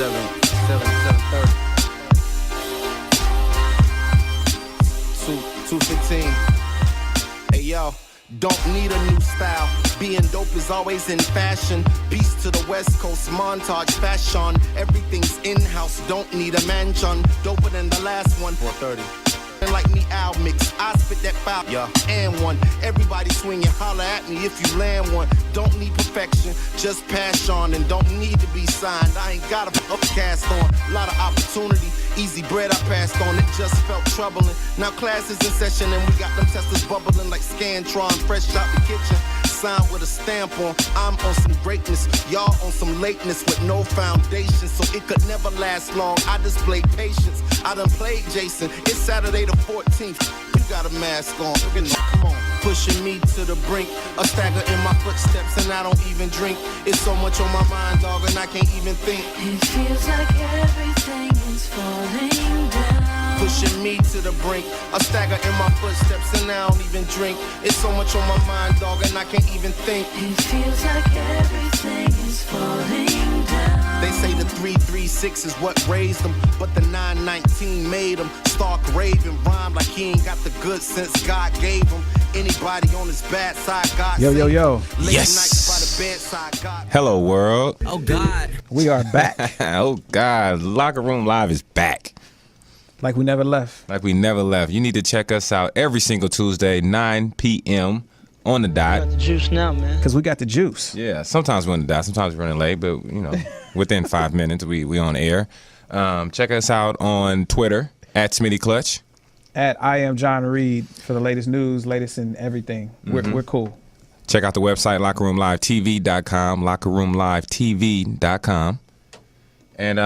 7:30. 2:15. Hey yo, don't need a new style. Being dope is always in fashion. Beast to the West Coast, montage fashion. Everything's in-house, don't need a mansion. Doper than the last one. 4:30. Like me, Al mix. I spit that five, yeah, and one. Everybody swing and holler at me if you land one. Don't need perfection, just pass on, and don't need to be signed. I ain't got a cast on. Lot of opportunity, easy bread I passed on. It just felt troubling. Now class is in session and we got them testers bubbling like Scantron, fresh out the kitchen. Signed with a stamp on. I'm on some greatness, y'all on some lateness with no foundation, so it could never last long. I displayed patience. I done played Jason. It's Saturday the 14th. You got a mask on. Come on. Pushing me to the brink. A stagger in my footsteps and I don't even drink. It's so much on my mind, dog, and I can't even think. It feels like everything is falling down. Pushing me to the brink. A stagger in my footsteps and I don't even drink. It's so much on my mind, dog, and I can't even think. It feels like everything is falling down. They say the 336 is what raised them, but the 919 made them. Stark raving, rhyme like he ain't got the good sense God gave him. Anybody on his bad side, God Yo. Late Yes. nights by the bedside, God. Hello, world. Oh, God. We are back Oh, God. Locker Room Live is back. like we never left. Like we never left. You need to check us out every single Tuesday, 9 p.m. on the dot. Got the juice now, man. Because we got the juice. Yeah, sometimes we're on the dot, sometimes we're running late, but, you know, within 5 minutes, we on air. Check us out on Twitter, at Smitty Clutch. At I am John Reed for the latest news, latest in everything. We're cool. Check out the website, lockerroomlivetv.com, lockerroomlivetv.com. And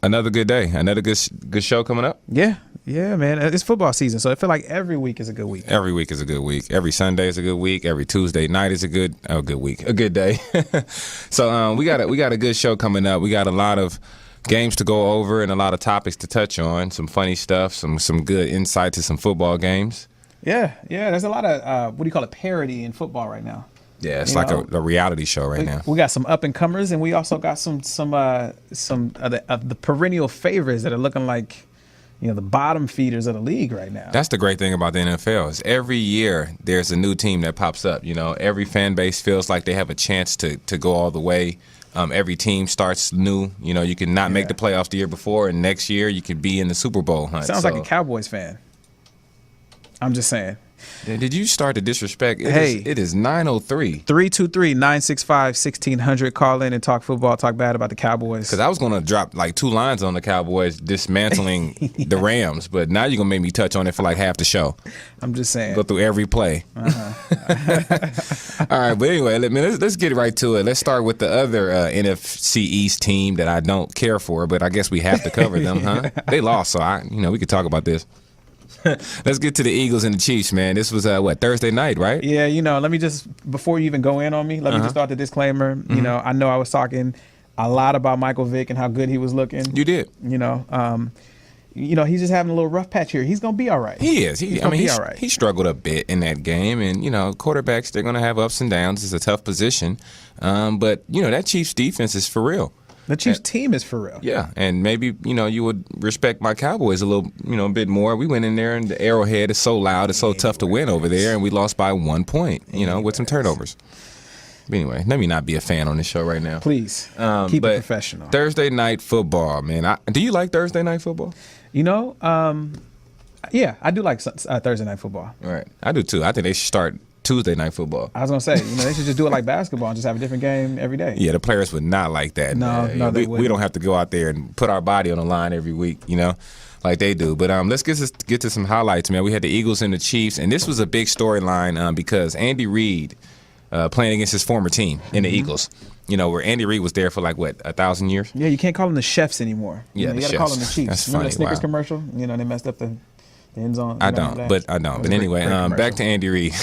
another good day, another good show coming up. Yeah, man. It's football season, so I feel like every week is a good week. Every week is a good week. Every Sunday is a good week. Every Tuesday night is a good week, a good day. So we got a good show coming up. We got a lot of games to go over and a lot of topics to touch on. Some funny stuff, some good insight to some football games. Yeah. There's a lot of what do you call it, parody in football right now. Yeah, it's You like know, a reality show right now. We got some up and comers, and we also got some of the perennial favorites that are looking like, you know, the bottom feeders of the league right now. That's the great thing about the NFL is every year there's a new team that pops up. You know, every fan base feels like they have a chance to go all the way. Every team starts new. You know, you can not make the playoffs the year before, and next year you could be in the Super Bowl hunt. Sounds like a Cowboys fan. I'm just saying. Did you start to disrespect? It is 9:03. 323-965-1600. Call in and talk football, talk bad about the Cowboys. Because I was going to drop like 2 lines on the Cowboys dismantling the Rams, but now you're going to make me touch on it for like half the show. I'm just saying. Go through every play. All right, but anyway, let's get right to it. Let's start with the other NFC East team that I don't care for, but I guess we have to cover them, huh? They lost, so we could talk about this. Let's get to the Eagles and the Chiefs, man. This was Thursday night, right? Yeah, let me just, before you even go in on me, let me just start the disclaimer. Mm-hmm. I know I was talking a lot about Michael Vick and how good he was looking. You did. He's just having a little rough patch here. He's gonna be all right. He is. He's all right. He struggled a bit in that game, and quarterbacks, they're gonna have ups and downs. It's a tough position, but that Chiefs defense is for real. The Chiefs team is for real. Yeah, and maybe, you would respect my Cowboys a little, a bit more. We went in there and the Arrowhead is so loud, it's so tough to win over there, and we lost by 1 point, with some turnovers. But anyway, let me not be a fan on this show right now. Please, keep it professional. Thursday night football, man. Do you like Thursday night football? Yeah, I do like Thursday night football. All right, I do too. I think they should start Tuesday night football. I was gonna say, they should just do it like basketball and just have a different game every day. Yeah, the players would not like that. No, they wouldn't. We don't have to go out there and put our body on the line every week, like they do. But let's get to some highlights, man. We had the Eagles and the Chiefs, and this was a big storyline because Andy Reid playing against his former team in the Eagles. Where Andy Reid was there for 1,000 years. Yeah, you can't call them the chefs anymore. Yeah, you got to call them the Chiefs. That's Remember funny. the Snickers Wow. commercial? They messed up the end zone. I don't. But anyway, back to Andy Reid.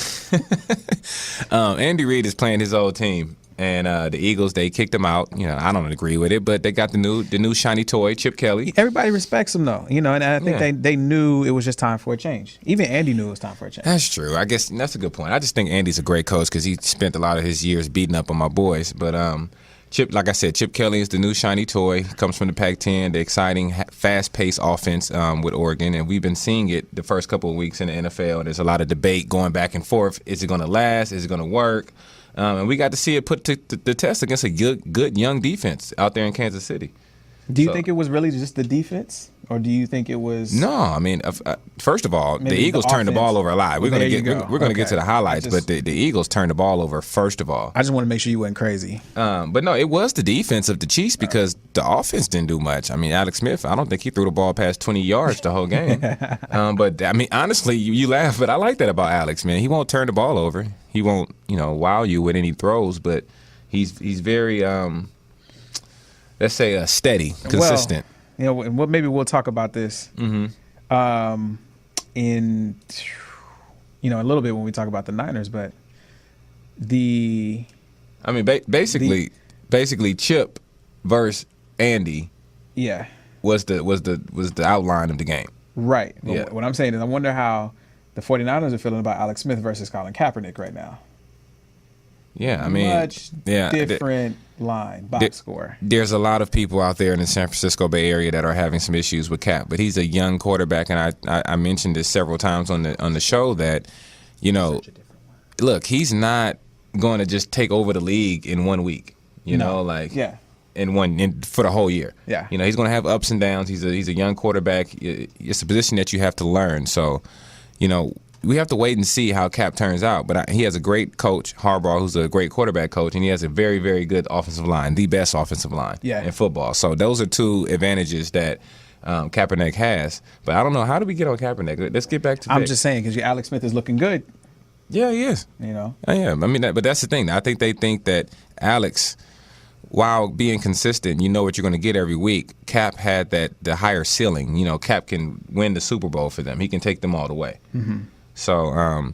Andy Reid is playing his old team, and the Eagles, they kicked him out. I don't agree with it, but they got the new shiny toy, Chip Kelly. Everybody respects him though, and I think they knew it was just time for a change. Even Andy knew it was time for a change. That's true. I guess that's a good point. I just think Andy's a great coach because he spent a lot of his years beating up on my boys, but Chip, like I said, Chip Kelly is the new shiny toy. Comes from the Pac-10, the exciting, fast-paced offense with Oregon, and we've been seeing it the first couple of weeks in the NFL. There's a lot of debate going back and forth. Is it going to last? Is it going to work? And we got to see it put to the test against a good young defense out there in Kansas City. Do you think it was really just the defense, or do you think it was? No, I mean, first of all, the Maybe Eagles the turned the ball offense. over a lot. Well, We're there gonna you get go. we're gonna get to Okay. the highlights, I just- but the Eagles turned the ball over first of all. I just want to make sure you went crazy. But no, it was the defense of the Chiefs because the offense didn't do much. I mean, Alex Smith, I don't think he threw the ball past 20 yards the whole game. But I mean, honestly, you laugh, but I like that about Alex, man. He won't turn the ball over. He won't, wow you with any throws, but he's very, let's say, steady, consistent. Well, maybe we'll talk about this in a little bit when we talk about the Niners, but I mean, basically, Chip versus Andy yeah, was the outline of the game. right. But Yeah. what I'm saying is I wonder how the 49ers are feeling about Alex Smith versus Colin Kaepernick right now. Yeah, I mean, Much different box score. There's a lot of people out there in the San Francisco Bay Area that are having some issues with Cap, but he's a young quarterback, and I mentioned this several times on the show that, look, he's not going to just take over the league in 1 week. Yeah. For the whole year. Yeah. He's going to have ups and downs. He's a young quarterback. It's a position that you have to learn. So, we have to wait and see how Cap turns out. But he has a great coach, Harbaugh, who's a great quarterback coach, and he has a very, very good offensive line, the best offensive line in football. So those are two advantages that Kaepernick has. But I don't know. How do we get on Kaepernick? Let's get back to I'm Vic. just saying because Alex Smith is looking good. Yeah, he is. I am. I mean, but that's the thing. I think they think that Alex, while being consistent, you know what you're going to get every week. Cap had the higher ceiling. Cap can win the Super Bowl for them. He can take them all the way. Mm-hmm. So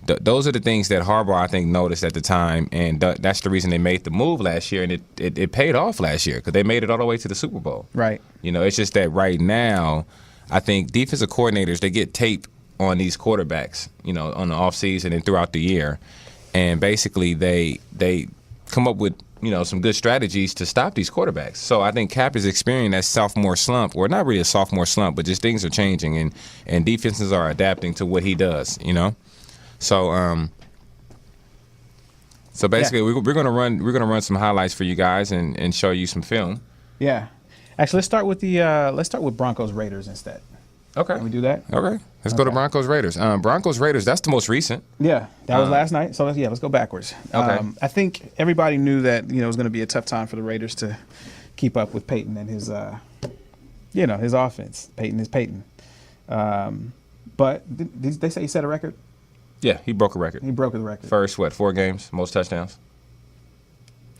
those are the things that Harbaugh, I think, noticed at the time, and that's the reason they made the move last year, and it paid off last year because they made it all the way to the Super Bowl. Right. It's just that right now, I think defensive coordinators, they get tape on these quarterbacks, on the offseason and throughout the year, and basically they come up with some good strategies to stop these quarterbacks. So I think Cap is experiencing that sophomore slump, or not really a sophomore slump, but just things are changing and defenses are adapting to what he does. So basically we're gonna run some highlights for you guys and show you some film. Yeah. Actually, let's start with Broncos Raiders instead. Okay. Can we do that? Okay. Let's go to Broncos Raiders. Broncos Raiders. That's the most recent. Yeah, that was last night. So let's go backwards. Okay. I think everybody knew that it was going to be a tough time for the Raiders to keep up with Peyton and his his offense. Peyton is Peyton. But did they say he set a record? Yeah, he broke a record. He broke the record. First, 4 games, most touchdowns.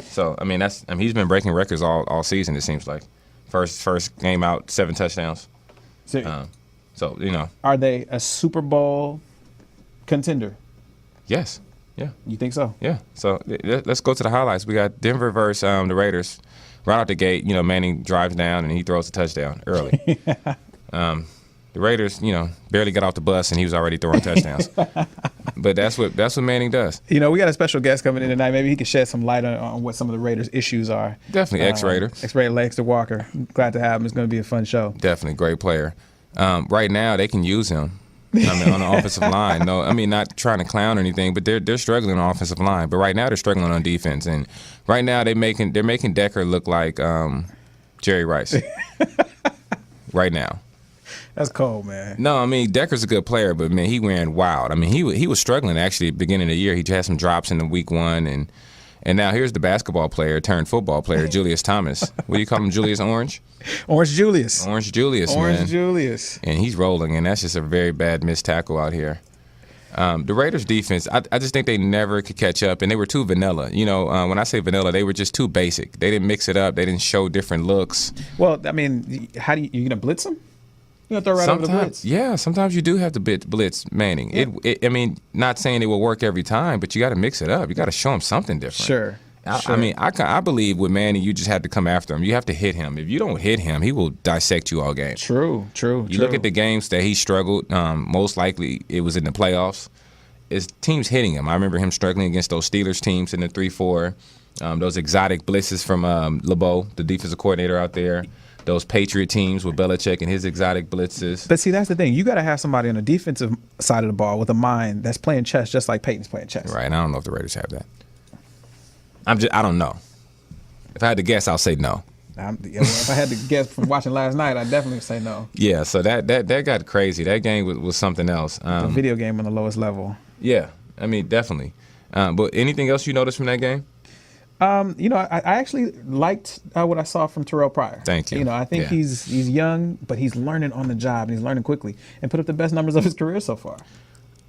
So I mean he's been breaking records all season. It seems like first game out, 7 touchdowns. So are they a Super Bowl contender? Yes. Yeah. You think so? Yeah. So let's go to the highlights. We got Denver versus the Raiders. Right out the gate, Manning drives down and he throws a touchdown early. The Raiders, barely got off the bus and he was already throwing touchdowns. But that's what Manning does. We got a special guest coming in tonight. Maybe he could shed some light on what some of the Raiders' issues are. Definitely ex-Raider. Ex-Raider Lexter Walker. Glad to have him. It's going to be a fun show. Definitely great player. Right now they can use him. On the offensive line. No, not trying to clown or anything, but they're struggling on the offensive line. But right now they're struggling on defense, and right now they're making Decker look like Jerry Rice. Right now. That's cold, man. No, Decker's a good player, but man, he ran wild. He was struggling actually at the beginning of the year. He had some drops in the week 1, and now here's the basketball player turned football player, Julius Thomas. What do you call him, Julius Orange? Orange Julius. Orange Julius, Orange man. Julius. And he's rolling, and that's just a very bad missed tackle out here. The Raiders' defense, I just think they never could catch up, and they were too vanilla. When I say vanilla, they were just too basic. They didn't mix it up. They didn't show different looks. Well, how do you going to blitz them? You going to throw right over the blitz? Yeah, sometimes you do have to blitz Manning. Yeah. Not saying it will work every time, but you got to mix it up. You got to show him something different. Sure. I believe with Manning, you just have to come after him. You have to hit him. If you don't hit him, he will dissect you all game. True. You look at the games that he struggled. Most likely, it was in the playoffs. It's teams hitting him. I remember him struggling against those Steelers teams in the 3-4. Those exotic blitzes from LeBeau, the defensive coordinator out there. Those Patriot teams with Belichick and his exotic blitzes. But see, that's the thing. You got to have somebody on the defensive side of the ball with a mind that's playing chess, just like Peyton's playing chess. Right. And I don't know if the Raiders have that. I don't know. If I had to guess, I'll say no. If I had to guess from watching last night, I'd definitely say no. Yeah. So that got crazy. That game was something else. The video game on the lowest level. Yeah. I mean, definitely. But anything else you noticed from that game? I actually liked what I saw from Terrell Pryor. Thank you. I think he's young, but he's learning on the job, and he's learning quickly, and put up the best numbers of his career so far.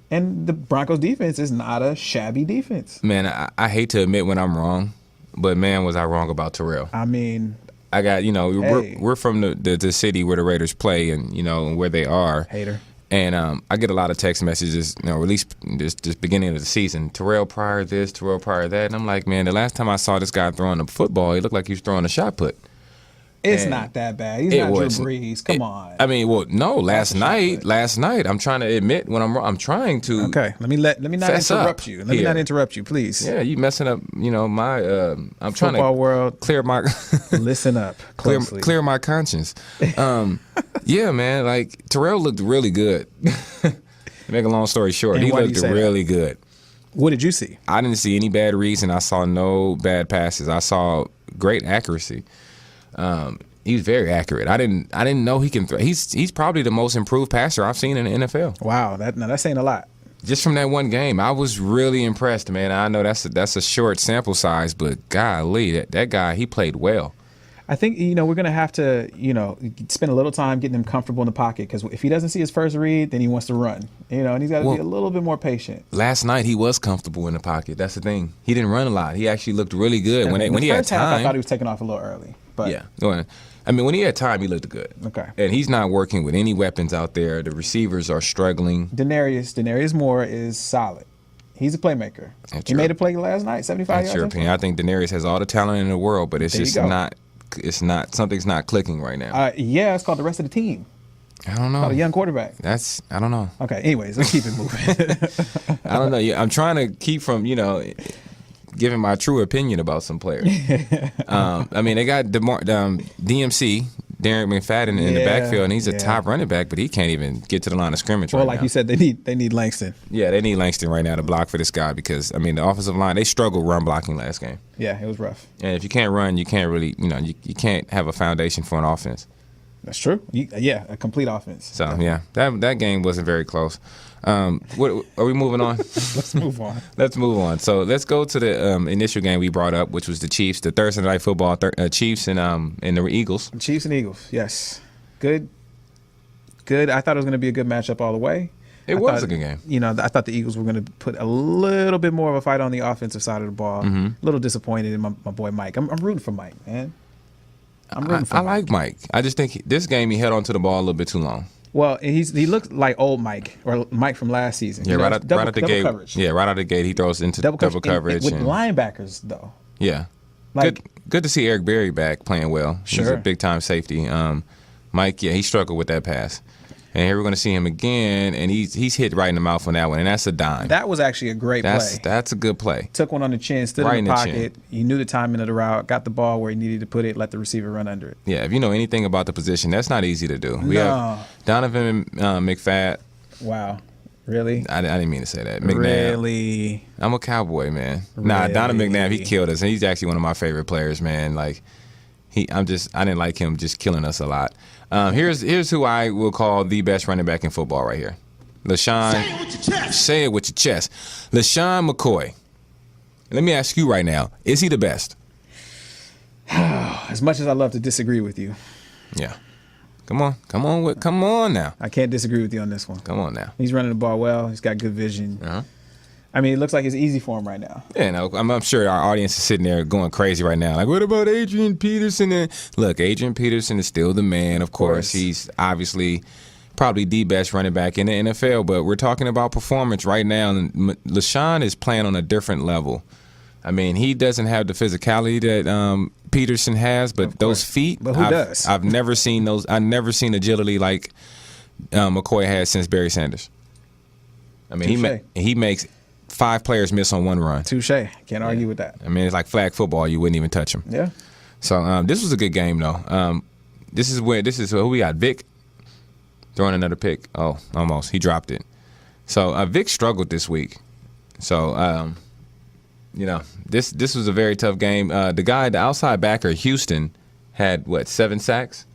And the Broncos defense is not a shabby defense. Man, I hate to admit when I'm wrong, but man, was I wrong about Terrell. I mean, I got, we're from the city where the Raiders play and, where they are. Hater. And I get a lot of text messages, at least this beginning of the season. Terrell Pryor this, Terrell Pryor that. And I'm like, man, the last time I saw this guy throwing a football, he looked like he was throwing a shot put. It's not that bad. He's not Drew Brees. Come on. I mean, well, no. Last night, I'm trying to admit when I'm wrong. I'm trying to. Okay, let me not interrupt you. Let me not interrupt you, please. Yeah, you messing up. My. I'm trying Football to world. Clear my. Listen up. Closely. Clear my conscience. Yeah, man. Like Terrell looked really good. To make a long story short, And he why do looked you say really good. What did you see? I didn't see any bad reads, and I saw no bad passes. I saw great accuracy. He was very accurate. I didn't know he can throw. He's probably the most improved passer I've seen in the NFL. Wow, that's saying a lot. Just from that one game, I was really impressed, man. I know that's a short sample size, but golly, that guy, he played well. I think we're gonna have to spend a little time getting him comfortable in the pocket, because if he doesn't see his first read, then he wants to run. And he's got to be a little bit more patient. Last night he was comfortable in the pocket. That's the thing. He didn't run a lot. He actually looked really good when he had time. I thought he was taking off a little early. But yeah. I mean, when he had time, he looked good. Okay. And he's not working with any weapons out there. The receivers are struggling. Denarius Moore is solid. He's a playmaker. He made a play last night, 75 yards. That's your opinion. I think Denarius has all the talent in the world, but it's just not. It's not. Something's not clicking right now. Yeah, it's called the rest of the team. I don't know. Called a young quarterback. I don't know. Okay. Anyways, let's keep it moving. I don't know. I'm trying to keep from giving my true opinion about some players. I mean, they got DMC, Darren McFadden, in the backfield, and he's a top running back, but he can't even get to the line of scrimmage right now. Well, like you said, they need Langston. Yeah, they need Langston right now to block for this guy because, the offensive line, they struggled run blocking last game. Yeah, it was rough. And if you can't run, you can't really, you can't have a foundation for an offense. That's true. A complete offense. So, yeah, that game wasn't very close. What are we moving on? Let's move on. Let's move on. So let's go to the initial game we brought up, which was the Chiefs, the Thursday night football, Chiefs and the Eagles. Chiefs and Eagles, yes. Good. I thought it was going to be a good matchup all the way. It was a good game. I thought the Eagles were going to put a little bit more of a fight on the offensive side of the ball. Mm-hmm. A little disappointed in my boy Mike. I'm rooting for Mike, man. I'm rooting for Mike. I like Mike. I just think this game he held on to the ball a little bit too long. Well, he looked like old Mike or Mike from last season. Yeah, right out the gate. Coverage. Yeah, right out the gate he throws into double coverage with linebackers though. Yeah, good to see Eric Berry back playing well. Sure. He's a big time safety. Mike, he struggled with that pass. And here we're going to see him again, and he's hit right in the mouth on that one, and that's a dime. That was actually a great play. That's a good play. Took one on the chin, stood in the pocket. He knew the timing of the route, got the ball where he needed to put it, let the receiver run under it. Yeah, if you know anything about the position, that's not easy to do. We have Donovan McFadden. Wow. Really? I didn't mean to say that. McNabb. Really? I'm a Cowboy, man. Really? Nah, Donovan McNabb, he killed us, and he's actually one of my favorite players, man. Like, I didn't like him just killing us a lot. Here's who I will call the best running back in football right here. LeSean. Say it with your chest. Say it with your chest. LeSean McCoy. Let me ask you right now, is he the best? As much as I love to disagree with you. Yeah. Come on now. I can't disagree with you on this one. Come on now. He's running the ball well. He's got good vision. Uh-huh. I mean, it looks like it's easy for him right now. Yeah, no, I'm sure our audience is sitting there going crazy right now. Like, what about Adrian Peterson? Look, Adrian Peterson is still the man, of course. He's obviously probably the best running back in the NFL, but we're talking about performance right now. And LeSean is playing on a different level. I mean, he doesn't have the physicality that Peterson has, but those feet, but who does? I've never seen those. I've never seen agility like McCoy has since Barry Sanders. I mean, he makes 5 players miss on one run. Touche. Can't argue with that. I mean, it's like flag football. You wouldn't even touch them. Yeah. So this was a good game, though. This is who we got. Vic throwing another pick. Oh, almost. He dropped it. So Vic struggled this week. So, this was a very tough game. The outside backer, Houston, had, 7 sacks?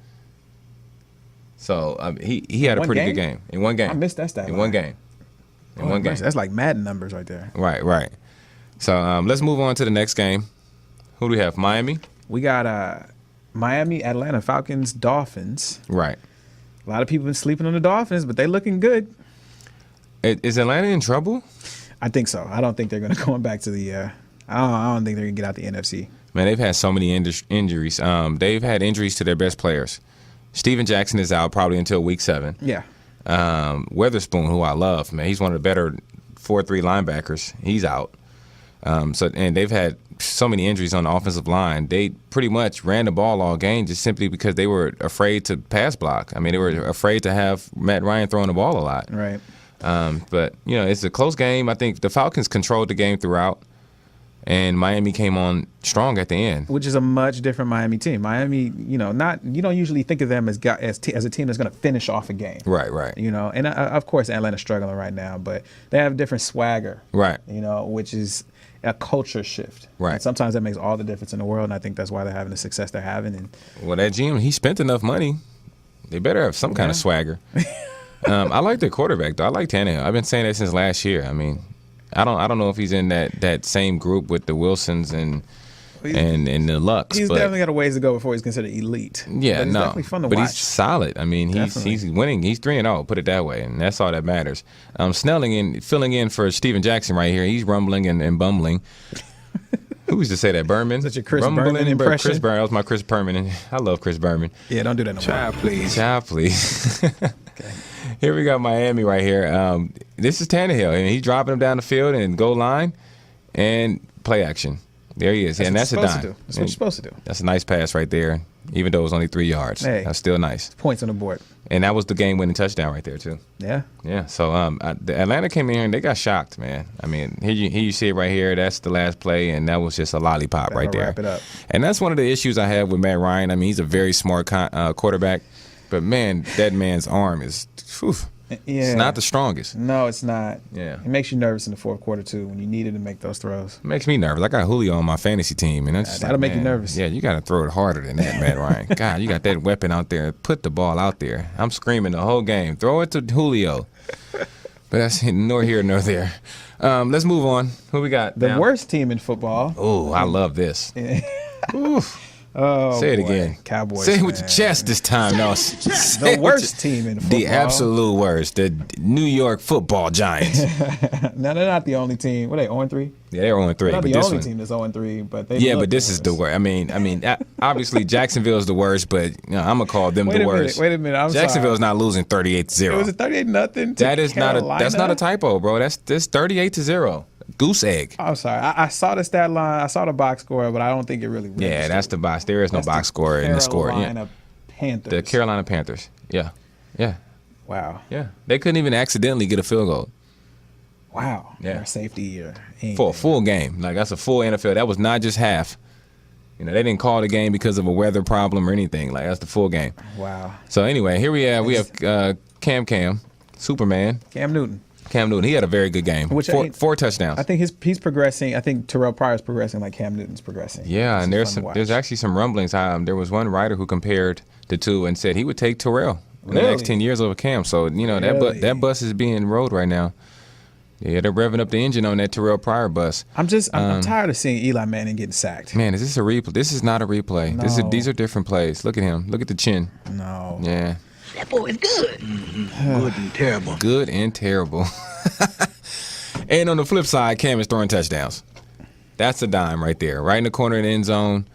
So he had a pretty good game. In one game. I missed that stat In line. one game. In one game. That's like Madden numbers right there. Right. So let's move on to the next game. Who do we have? Miami? We got Miami, Atlanta Falcons, Dolphins. Right. A lot of people been sleeping on the Dolphins, but they looking good. Is Atlanta in trouble? I think so. I don't think they're going to go back to the. I don't think they're going to get out the NFC. Man, they've had so many injuries. They've had injuries to their best players. Steven Jackson is out probably until week 7. Yeah. Weatherspoon, who I love, man, he's one of the better 4-3 linebackers. He's out. And they've had so many injuries on the offensive line. They pretty much ran the ball all game just simply because they were afraid to pass block. I mean, they were afraid to have Matt Ryan throwing the ball a lot. Right. But, it's a close game. I think the Falcons controlled the game throughout, and Miami came on strong at the end. Which is a much different Miami team. Miami, you don't usually think of them as a team that's going to finish off a game. Right. And of course Atlanta's struggling right now, but they have a different swagger. Right. Which is a culture shift. Right. And sometimes that makes all the difference in the world, and I think that's why they're having the success they're having. And Well, that GM, he spent enough money. They better have some kind of swagger. I like their quarterback, though. I like Tannehill. I've been saying that since last year. I mean, I don't know if he's in that same group with the Wilsons and the Lucks. he's but definitely got a ways to go before he's considered elite. Yeah, but he's no. definitely fun to but watch. he's solid. I mean, he's winning. He's 3-0, put it that way, and that's all that matters. Snelling filling in for Steven Jackson right here. He's rumbling and bumbling. Who used to say that? Berman? Such a Chris Rumbling Berman and impression. Chris Berman. That was my Chris Berman. I love Chris Berman. Yeah, don't do that no more. Child, please. Here we got Miami right here. This is Tannehill, and he's dropping him down the field and goal line and play action. There he is, and that's a dime. That's what you're supposed to do. That's a nice pass right there, even though it was only 3 yards. Hey. That's still nice. Points on the board. And that was the game-winning touchdown right there, too. Yeah. Yeah, so the Atlanta came in here and they got shocked, man. I mean, here you see it right here. That's the last play, and that was just a lollipop right there. Wrap it up. And that's one of the issues I have with Matt Ryan. I mean, he's a very smart quarterback, but, man, that man's arm is it's not the strongest. No, it's not. Yeah. It makes you nervous in the fourth quarter, too, when you needed to make those throws. It makes me nervous. I got Julio on my fantasy team, and that's just That'll like, make you man, nervous. Yeah, you got to throw it harder than that, Matt Ryan. God, you got that weapon out there. Put the ball out there. I'm screaming the whole game. Throw it to Julio. But that's nor here nor there. Let's move on. Who we got? The now? worst team in football. Oh, I love this. Oof. Oh, Say it boy. again. Cowboys. Say it with man. your chest this time. No, The worst team in football. The absolute worst. The New York Football Giants. No, they're not the only team. What are they, 0-3? Yeah, they're 0-3. They're not But the this only one, team that's 0-3, but they yeah, look but this is the worst. I mean, obviously Jacksonville is the worst, but I'm gonna call them Wait the a minute, worst. wait a minute, I'm Jacksonville's sorry. not losing 38-0. It was a 38-0. That is that's not a typo, bro. That's 38-0. Goose egg. I'm sorry. I saw the stat line. I saw the box score, but I don't think it really. Yeah, registered. that's the box. There is no That's box score in the score. Carolina Yeah. Panthers. The Carolina Panthers. Yeah. Wow. They couldn't even accidentally get a field goal Wow. Yeah. Or safety or anything. for a full game. Like, that's a full NFL. That was not just half. They didn't call the game because of a weather problem or anything. Like, that's the full game. Wow. So anyway, here we have Cam Superman. Cam Newton. Cam Newton, he had a very good game. Which Four touchdowns. I think he's progressing. I think Terrell Pryor's progressing like Cam Newton's progressing. Yeah, and It's fun to watch. there's actually some rumblings. There was one writer who compared the two and said he would take Terrell in the Really? next 10 years over Cam. So, Really? that bus is being rode right now. Yeah, they're revving up the engine on that Terrell Pryor bus. I'm tired of seeing Eli Manning getting sacked. Man, is this a replay? This is not a replay. No. These are different plays. Look at him. Look at the chin. No. Yeah. That boy is good. Good and terrible. Good and terrible. And on the flip side, Cam is throwing touchdowns. That's a dime right there. Right in the corner of the end zone.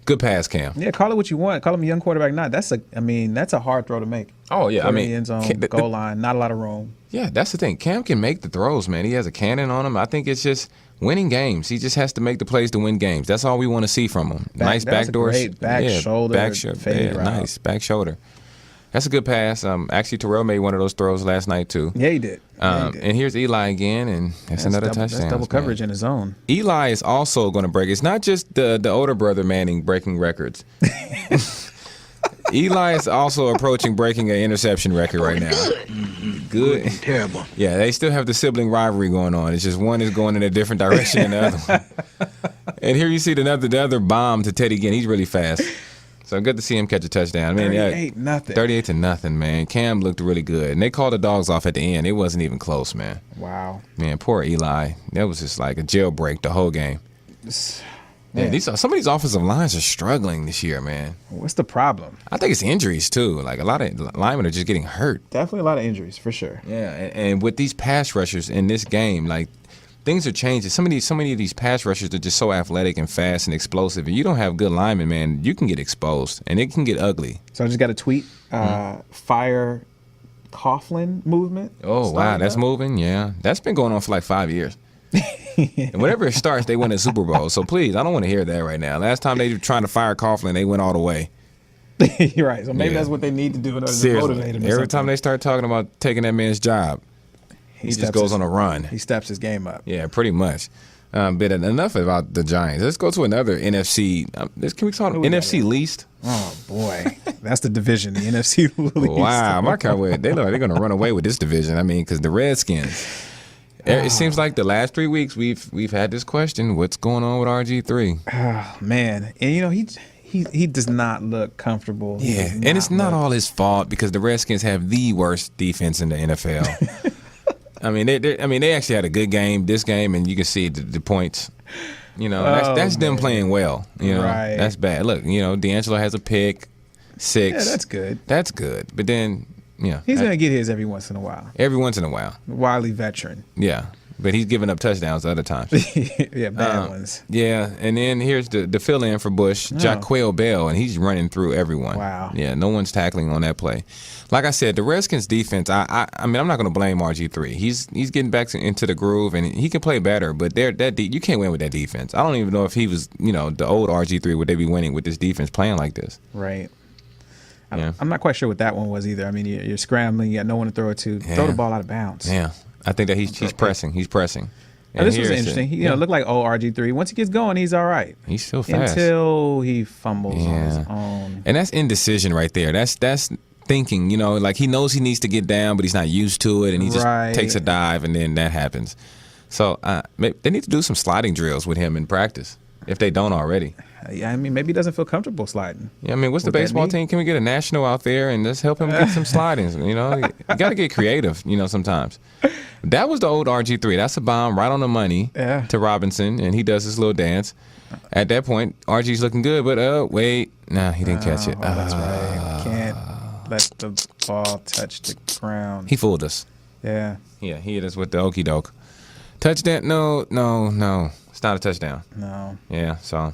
Good pass, Cam. Yeah, call it what you want. Call him a young quarterback. That's a hard throw to make. Oh, yeah. Corner of the end zone, Cam- goal line, not a lot of room. Yeah, that's the thing. Cam can make the throws, man. He has a cannon on him. I think it's just winning games. He just has to make the plays to win games. That's all we want to see from him. Nice that was a backdoor. great back shoulder fade route. Nice back shoulder. That's a good pass. Actually, Terrell made one of those throws last night too. Yeah, he did. And here's Eli again, and that's another touchdown. That's double coverage in his zone. Eli is also going to break. It's not just the older brother Manning breaking records. Eli is also approaching breaking an interception record right now. Good. and terrible. Yeah, they still have the sibling rivalry going on. It's just one is going in a different direction than the other one. And here you see the other bomb to Teddy Ginn. He's really fast. So good to see him catch a touchdown. Man, 38-0. 38-0, man. Cam looked really good. And they called the dogs off at the end. It wasn't even close, man. Wow. Man, poor Eli. That was just like a jailbreak the whole game. Man, some of these offensive lines are struggling this year, man. What's the problem? I think it's injuries, too. Like, a lot of linemen are just getting hurt. Definitely a lot of injuries, for sure. Yeah, and with these pass rushers in this game, like, things are changing. So many of these pass rushers are just so athletic and fast and explosive. And you don't have good linemen, man, you can get exposed, and it can get ugly. So I just got a tweet. Fire Coughlin movement. Oh, wow, that's moving? Yeah. That's been going on for like 5 years. And whenever it starts, they win a Super Bowl. So please, I don't want to hear that right now. Last time they were trying to fire Coughlin, they went all the way. You're right. So maybe that's what they need to do in order to motivate him. Every time they start talking about taking that man's job, he just goes on a run. He steps his game up. Yeah, pretty much. But enough about the Giants. Let's go to another NFC. Can we talk NFC least? Oh boy, that's the division, the NFC least. Wow, my Cowboys, they're going to run away with this division. I mean, because the Redskins. It seems like the last 3 weeks we've had this question: what's going on with RG3? Oh man, and he does not look comfortable. Yeah, and it's not all his fault because the Redskins have the worst defense in the NFL. I mean, they actually had a good game this game, and you can see the points. You know, that's them playing well. You know, right. That's bad. Look, D'Angelo has a pick, 6. Yeah, that's good. That's good. But then, he's gonna get his every once in a while. Every once in a while. Wily veteran. Yeah, but he's giving up touchdowns other times. Yeah, bad ones. Yeah, and then here's the fill-in for Bush, Jaquel Bell, and he's running through everyone. Wow. Yeah, no one's tackling on that play. Like I said, the Redskins defense, I mean, I'm not going to blame RG3. He's getting back into the groove, and he can play better, but you can't win with that defense. I don't even know if he was, the old RG3, would they be winning with this defense playing like this? Right. Yeah. I'm not quite sure what that one was either. I mean, you're scrambling, you got no one to throw it to. Yeah. Throw the ball out of bounds. Yeah. I think that he's pressing. He's pressing. And this was interesting. He looked like old RG3. Once he gets going, he's all right. He's still fast. Until he fumbles on his own. And that's indecision right there. That's thinking, like he knows he needs to get down, but he's not used to it, and he just takes a dive, and then that happens. So they need to do some sliding drills with him in practice, if they don't already. Yeah, I mean, maybe he doesn't feel comfortable sliding. Yeah, I mean, what's the baseball team? Can we get a national out there and just help him get some slidings? You got to get creative, sometimes. That was the old RG3. That's a bomb right on the money to Robinson, and he does his little dance. At that point, RG's looking good, but wait. Nah, he didn't catch it. Oh, that's right. Can't let the ball touch the ground. He fooled us. Yeah. Yeah, he hit us with the okey doke. Touchdown? No. It's not a touchdown. No. Yeah, so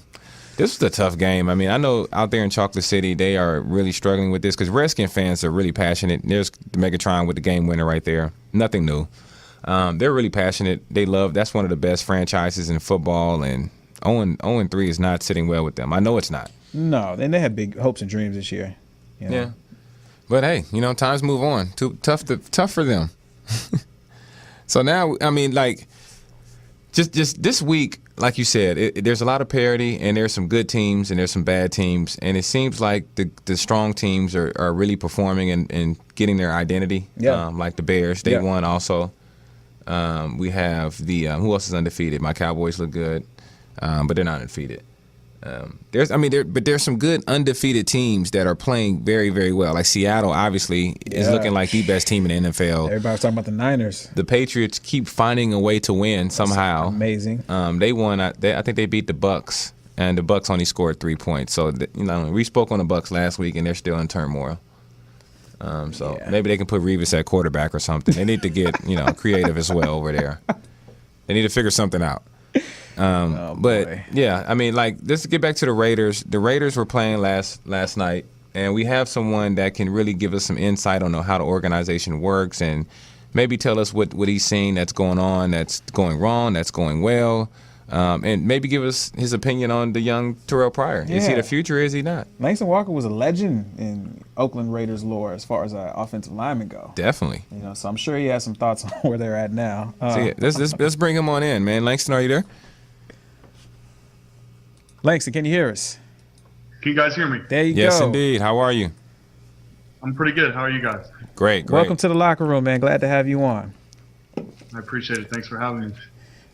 this was a tough game. I mean, I know out there in Chocolate City, they are really struggling with this because Redskin fans are really passionate. There's Megatron with the game winner right there. Nothing new. They're really passionate. They love. That's one of the best franchises in football, and 0-3 is not sitting well with them. I know it's not. No, and they had big hopes and dreams this year. Yeah. But hey, times move on. Tough for them. So now, I mean, like, just this week, like you said, there's a lot of parity, and there's some good teams and there's some bad teams, and it seems like the strong teams are really performing and getting their identity. Yeah. Like the Bears, they won also. We have who else is undefeated? My Cowboys look good, but they're not undefeated. There's some good undefeated teams that are playing very, very well. Like Seattle, obviously, is looking like the best team in the NFL. Everybody's talking about the Niners. The Patriots keep finding a way to win somehow. Amazing. They won. I think they beat the Bucks, and the Bucks only scored 3 points. So we spoke on the Bucks last week, and they're still in turmoil. Maybe they can put Revis at quarterback or something. They need to get creative as well over there. They need to figure something out. Yeah, I mean, like, let's get back to the Raiders. The Raiders were playing last night, and we have someone that can really give us some insight on how the organization works and maybe tell us what he's seeing that's going on, that's going wrong, that's going well. and maybe give us his opinion on the young Terrell Pryor. Is he Yeah. the future or is he not? Langston Walker was a legend in Oakland Raiders lore as far as offensive linemen go. Definitely. So I'm sure he has some thoughts on where they're at now. So yeah, let's bring him on in, man. Langston, are you there? Langston, can you hear us? Can you guys hear me? There you Yes, go. indeed. How are you? I'm pretty good. How are you guys? Great. Welcome to the locker room, man. Glad to have you on. I appreciate it. Thanks for having me.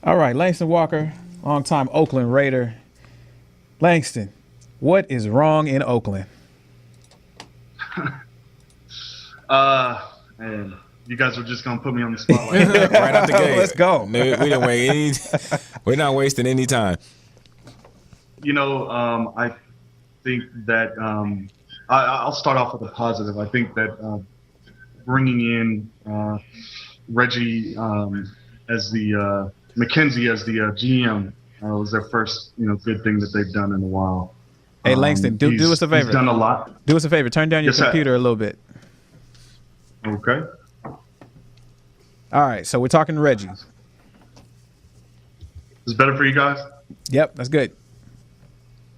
All right, Langston Walker, longtime Oakland Raider. Langston, what is wrong in Oakland? And you guys are just gonna put me on the spotlight. right out the gate. Let's go. We didn't wait any. We're not wasting any time. I think that I'll start off with a positive. I think that bringing in Reggie as the McKenzie as the GM was their first good thing that they've done in a while. Hey, Langston, do us a favor. He's done a lot. Do us a favor. Turn down your Yes, sir. computer a little bit. Okay. All right, so we're talking Reggie. Is this better for you guys? Yep, that's good.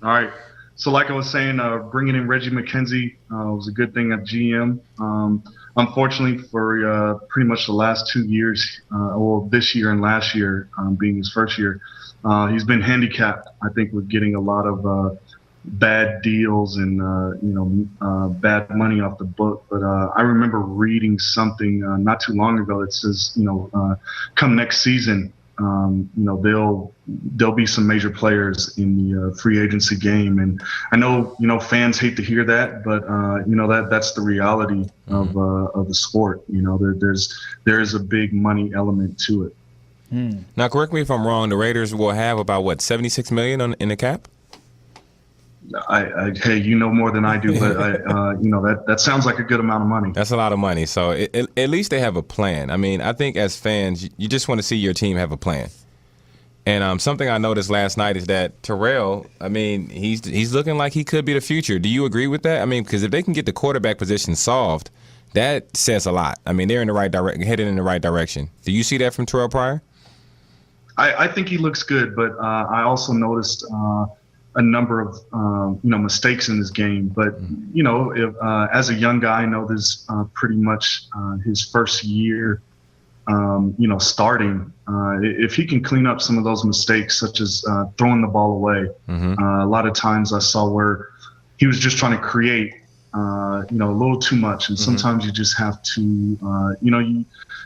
All right. So like I was saying, bringing in Reggie McKenzie was a good thing at GM. Unfortunately, for pretty much the last 2 years, this year and last year being his first year, he's been handicapped, I think, with getting a lot of bad deals and bad money off the book. But I remember reading something not too long ago that says, come next season, there'll be some major players in the free agency game, and I know fans hate to hear that, but that's the reality of the sport. There is a big money element to it. Now, correct me if I'm wrong. The Raiders will have about $76 million in the cap. Hey, you know more than I do, but that sounds like a good amount of money. That's a lot of money. So at least they have a plan. I mean, I think as fans, you just want to see your team have a plan. And something I noticed last night is that Terrell, I mean, he's looking like he could be the future. Do you agree with that? I mean, because if they can get the quarterback position solved, that says a lot. I mean, they're in the right headed in the right direction. Do you see that from Terrell Pryor? I think he looks good, but I also noticed a number of mistakes in his game. But if, as a young guy, I know this pretty much his first year starting. If he can clean up some of those mistakes, such as throwing the ball away, a lot of times I saw where he was just trying to create a little too much, and sometimes you just have to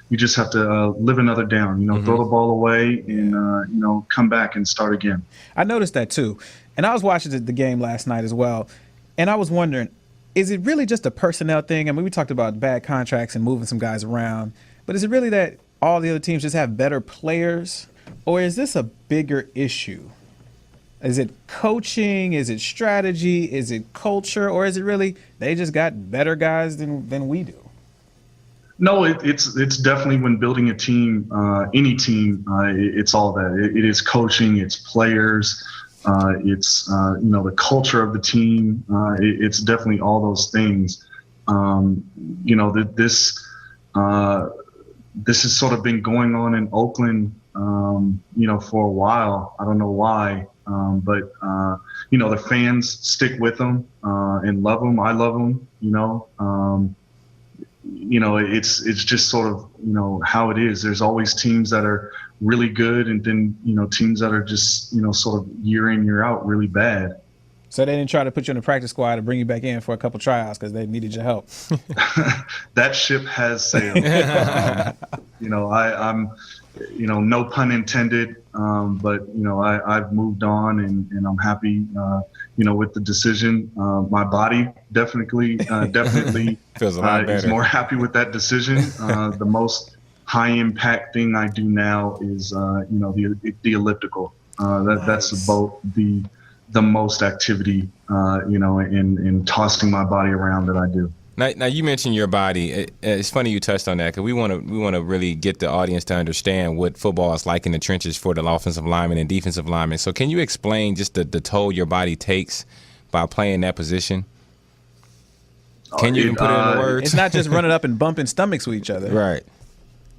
you just have to live another down, throw the ball away and come back and start again. I noticed that too. And I was watching the game last night as well, and I was wondering, is it really just a personnel thing? I mean, we talked about bad contracts and moving some guys around, but is it really that all the other teams just have better players, or is this a bigger issue? Is it coaching? Is it strategy? Is it culture? Or is it really they just got better guys than we do? No, it's definitely when building a team, any team, it's all that. It is coaching, it's players, it's the culture of the team. It's definitely all those things. This has sort of been going on in Oakland, for a while. I don't know why, but the fans stick with them and love them. I love them. It's just sort of how it is. There's always teams that are really good, and then teams that are just sort of year in year out really bad. So they didn't try to put you in the practice squad to bring you back in for a couple tryouts because they needed your help. That ship has sailed. I'm no pun intended, but I've moved on, and I'm happy with the decision. My body definitely Feels a lot is better. more happy with that decision. The most high impact thing I do now is the elliptical. That's about the most activity in tossing my body around that I do. Now you mentioned your body. It's funny you touched on that because we want to really get the audience to understand what football is like in the trenches for the offensive lineman and defensive lineman. So can you explain just the toll your body takes by playing that position? Can you even put it into words? It's not just running up and bumping stomachs with each other. Right.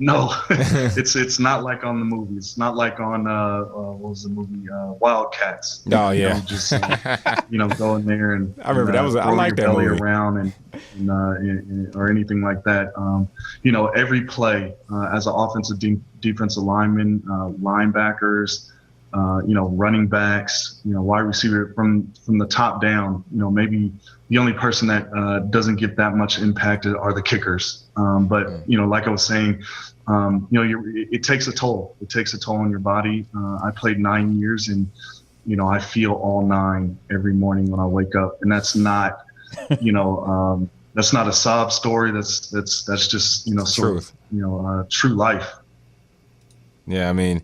No, it's not like on the movie. It's not like on what was the movie Wildcats. Oh, yeah. Just go in there and I remember that was I throw like your that belly movie. around and or anything like that. Every play as an offensive defensive lineman, linebackers, running backs, wide receiver from the top down. Maybe the only person that doesn't get that much impacted are the kickers. But like I was saying, it takes a toll. It takes a toll on your body. I played 9 years, and I feel all 9 every morning when I wake up, and that's not, that's not a sob story. That's just Truth. True life. Yeah, I mean,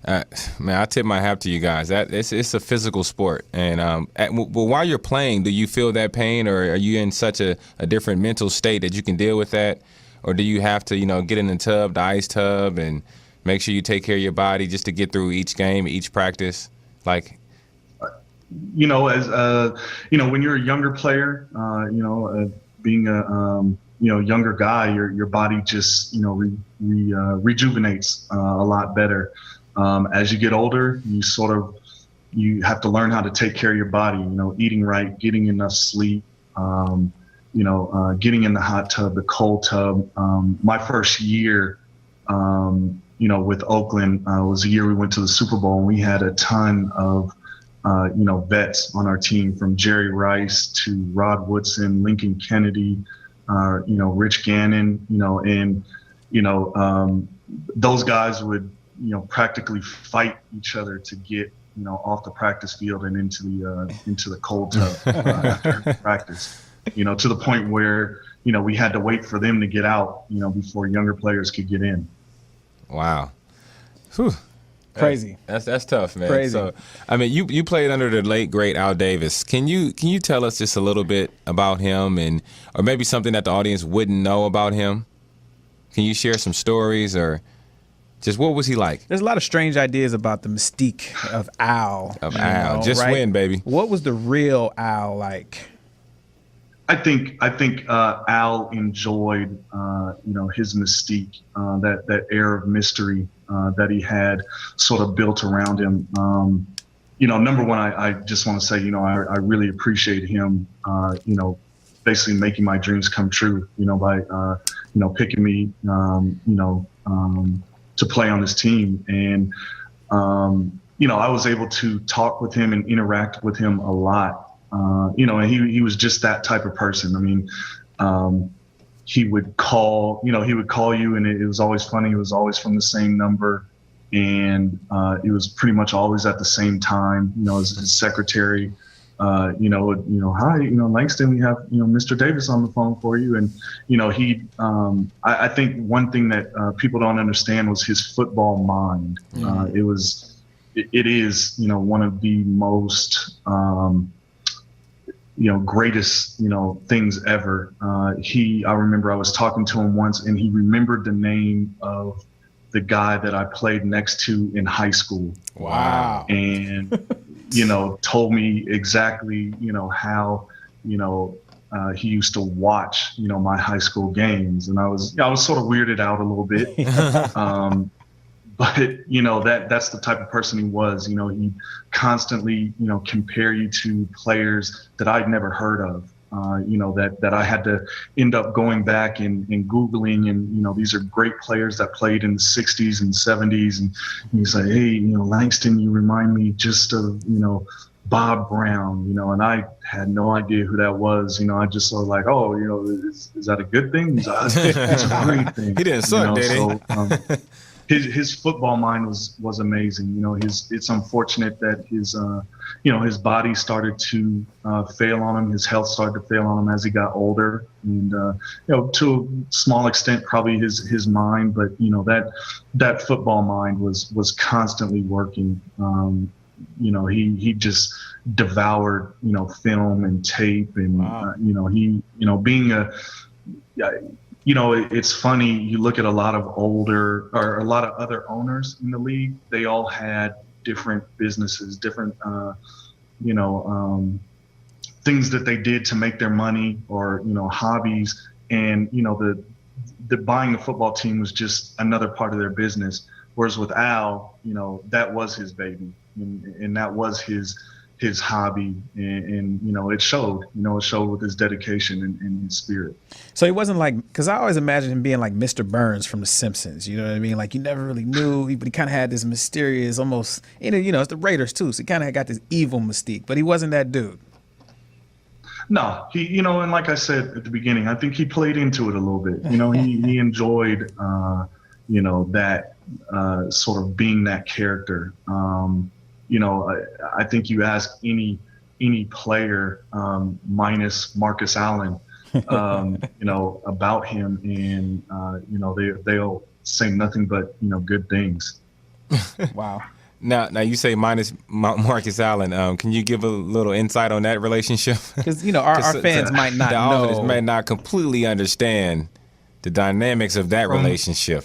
man, I tip my hat to you guys. That it's a physical sport, and but while you're playing, do you feel that pain, or are you in such a different mental state that you can deal with that, or do you have to get in the ice tub, and make sure you take care of your body just to get through each game, each practice, like? When you're a younger player, being a younger guy, your body just rejuvenates a lot better. As you get older, you have to learn how to take care of your body. Eating right, getting enough sleep. Getting in the hot tub, the cold tub. My first year, with Oakland was the year we went to the Super Bowl, and we had a ton of vets on our team, from Jerry Rice to Rod Woodson, Lincoln Kennedy, Rich Gannon, those guys would, practically fight each other to get, off the practice field and into the cold tub after practice, to the point where, we had to wait for them to get out, before younger players could get in. Wow. Whew. Crazy. That's tough, man. Crazy. So, I mean, you played under the late great Al Davis. Can you tell us just a little bit about him, or maybe something that the audience wouldn't know about him? Can you share some stories, or just what was he like? There's a lot of strange ideas about the mystique of Al. Just right? win, baby. What was the real Al like? I think Al enjoyed, his mystique, that air of mystery that he had sort of built around him. Number one, I just want to say, I really appreciate him, basically making my dreams come true, by, picking me, to play on his team. And, I was able to talk with him and interact with him a lot. And he was just that type of person. I mean, he would call you, and it was always funny. It was always from the same number, and it was pretty much always at the same time. His secretary, hi, Langston, we have, Mr. Davis on the phone for you. And, I think one thing that people don't understand was his football mind. It is, one of the most, greatest, things ever. I remember I was talking to him once, and he remembered the name of the guy that I played next to in high school. Wow. And, told me exactly, how, he used to watch, my high school games. And I was sort of weirded out a little bit. But, that's the type of person he was. He'd constantly, compare you to players that I'd never heard of, that I had to end up going back and Googling. And, these are great players that played in the 60s and 70s. And he's like, hey, Langston, you remind me just of, Bob Brown, and I had no idea who that was. I just sort of like, oh, is that a good thing? He's like, it's a great thing. He didn't suck, did he? So, his football mind was amazing. It's unfortunate that his body started to fail on him. His health started to fail on him as he got older, and to a small extent probably his mind. But that football mind was constantly working. He just devoured film and tape, and wow. Being a it's funny, you look at a lot of other owners in the league, they all had different businesses, different, things that they did to make their money, or, hobbies. And, the buying the football team was just another part of their business. Whereas with Al, that was his baby, and that was his hobby, and it showed. It showed with his dedication and his spirit. So he wasn't like, because I always imagined him being like Mr. Burns from The Simpsons. You know what I mean? Like you never really knew, but he kind of had this mysterious, almost. It's the Raiders too, so he kind of got this evil mystique. But he wasn't that dude. No, he, and like I said at the beginning, I think he played into it a little bit. He enjoyed, that sort of being that character. I think you ask any player minus Marcus Allen, about him, and they'll say nothing but good things. Wow. Now you say minus Marcus Allen. Can you give a little insight on that relationship? Because our fans might not know. The audience may not completely understand the dynamics of that relationship.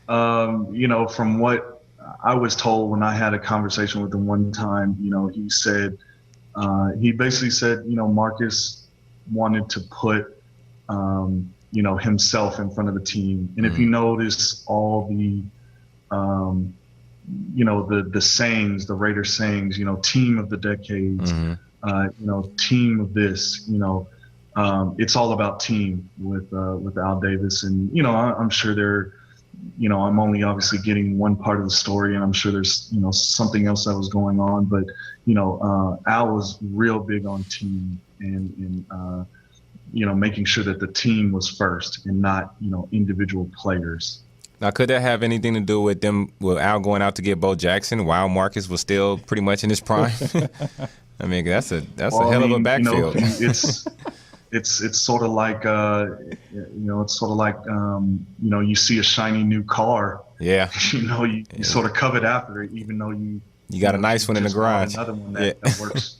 From what I was told when I had a conversation with him one time, he said, he basically said, Marcus wanted to put, himself in front of the team. And if you notice all the, the sayings, the Raider sayings, team of the decades, team of this, it's all about team with Al Davis. And, I'm sure they're, I'm only obviously getting one part of the story, and I'm sure there's, something else that was going on. But, Al was real big on team and making sure that the team was first and not, individual players. Now, could that have anything to do with Al going out to get Bo Jackson while Marcus was still pretty much in his prime? I mean, that's a hell of a backfield. It's sort of like you see a shiny new car. Yeah. You sort of covet after it, even though you got a nice one in the garage. Another one that works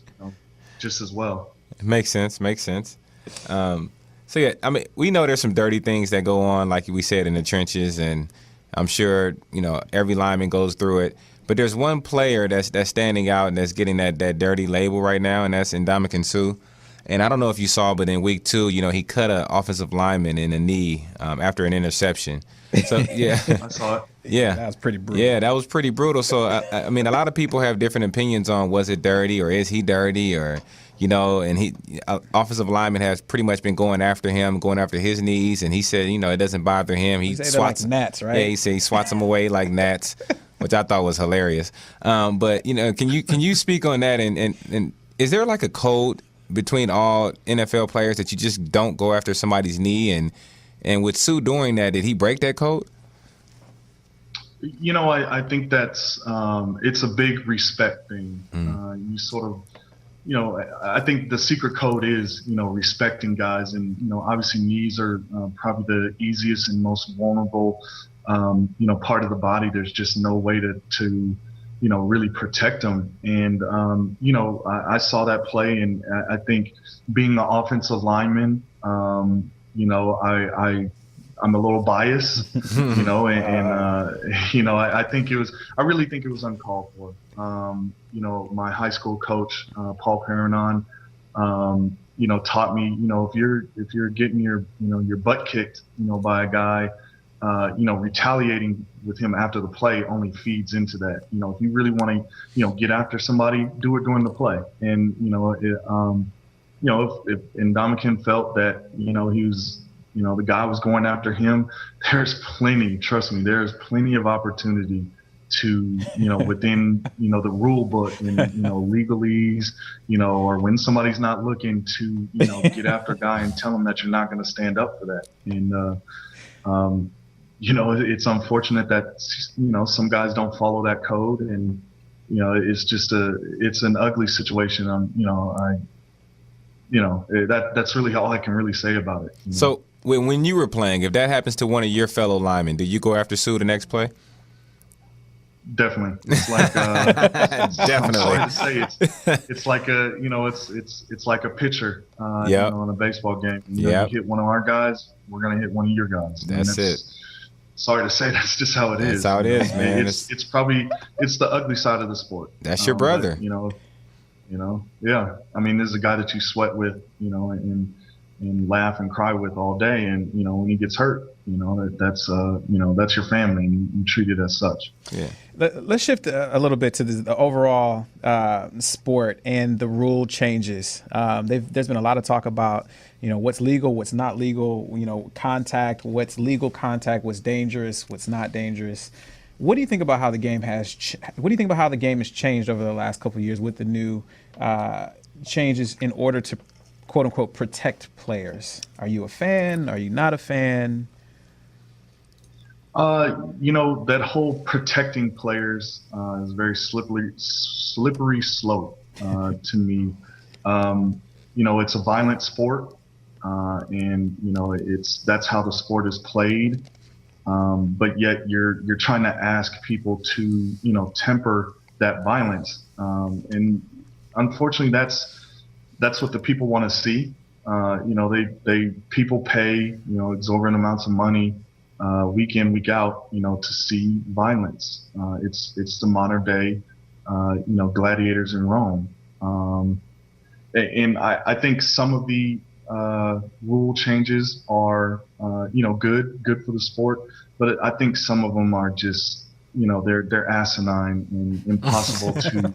just as well. It makes sense. So yeah, I mean, we know there's some dirty things that go on, like we said, in the trenches, and I'm sure every lineman goes through it. But there's one player that's standing out and that's getting that dirty label right now, and that's Ndamukong Suh. And I don't know if you saw, but in week 2, he cut an offensive lineman in the knee after an interception. So yeah, I saw it. Yeah, that was pretty brutal. Yeah, that was pretty brutal. So I mean, a lot of people have different opinions on was it dirty or is he dirty or. And he offensive lineman has pretty much been going after his knees, and he said, it doesn't bother him. He swats like gnats, right? Yeah, he said he swats them away like gnats, which I thought was hilarious. But can you speak on that? And is there like a code between all NFL players that you just don't go after somebody's knee? And with Suh doing that, did he break that code? I think that's it's a big respect thing. You sort of. I think the secret code is, respecting guys, and, obviously knees are probably the easiest and most vulnerable, part of the body. There's just no way to really protect them. And, I saw that play, and I think being the offensive lineman, I'm a little biased, and I really think it was uncalled for. My high school coach, Paul Perrinon, taught me, if you're getting your butt kicked, by a guy, retaliating with him after the play only feeds into that. If you really want to, get after somebody, do it during the play. And, if Ndamukong felt that, he was, the guy was going after him, trust me, there's plenty of opportunity to, within, the rule book and, legalese, or when somebody's not looking to, get after a guy and tell them that you're not going to stand up for that. And, it's unfortunate that, some guys don't follow that code, and, it's an ugly situation. That's really all I can really say about it. So when you were playing, if that happens to one of your fellow linemen, do you go after Suh the next play? Definitely. It's like definitely. I'm sorry to say it's like a it's like a pitcher on a baseball game. You hit one of our guys, we're gonna hit one of your guys. That's it. Sorry to say, that's just how it is. That's how it is, man. It's the ugly side of the sport. That's your brother. But, yeah. I mean, there's a guy that you sweat with, and and laugh and cry with all day. And, when he gets hurt, that's your family, and you treat it as such. Yeah. Let's shift a little bit to the overall sport and the rule changes. There's been a lot of talk about, what's legal, what's not legal, contact, what's legal contact, what's dangerous, what's not dangerous. What do you think about how the game has changed over the last couple of years with the new changes in order to, quote unquote, protect players? Are you a fan? Are you not a fan? That whole protecting players is a very slippery slope to me. It's a violent sport, and that's how the sport is played. But yet you're trying to ask people to temper that violence, and unfortunately that's what the people want to see. People pay exorbitant amounts of money week in, week out, to see violence. It's the modern day, gladiators in Rome. And I think some of the rule changes are, good for the sport, but I think some of them are just, they're asinine and impossible to,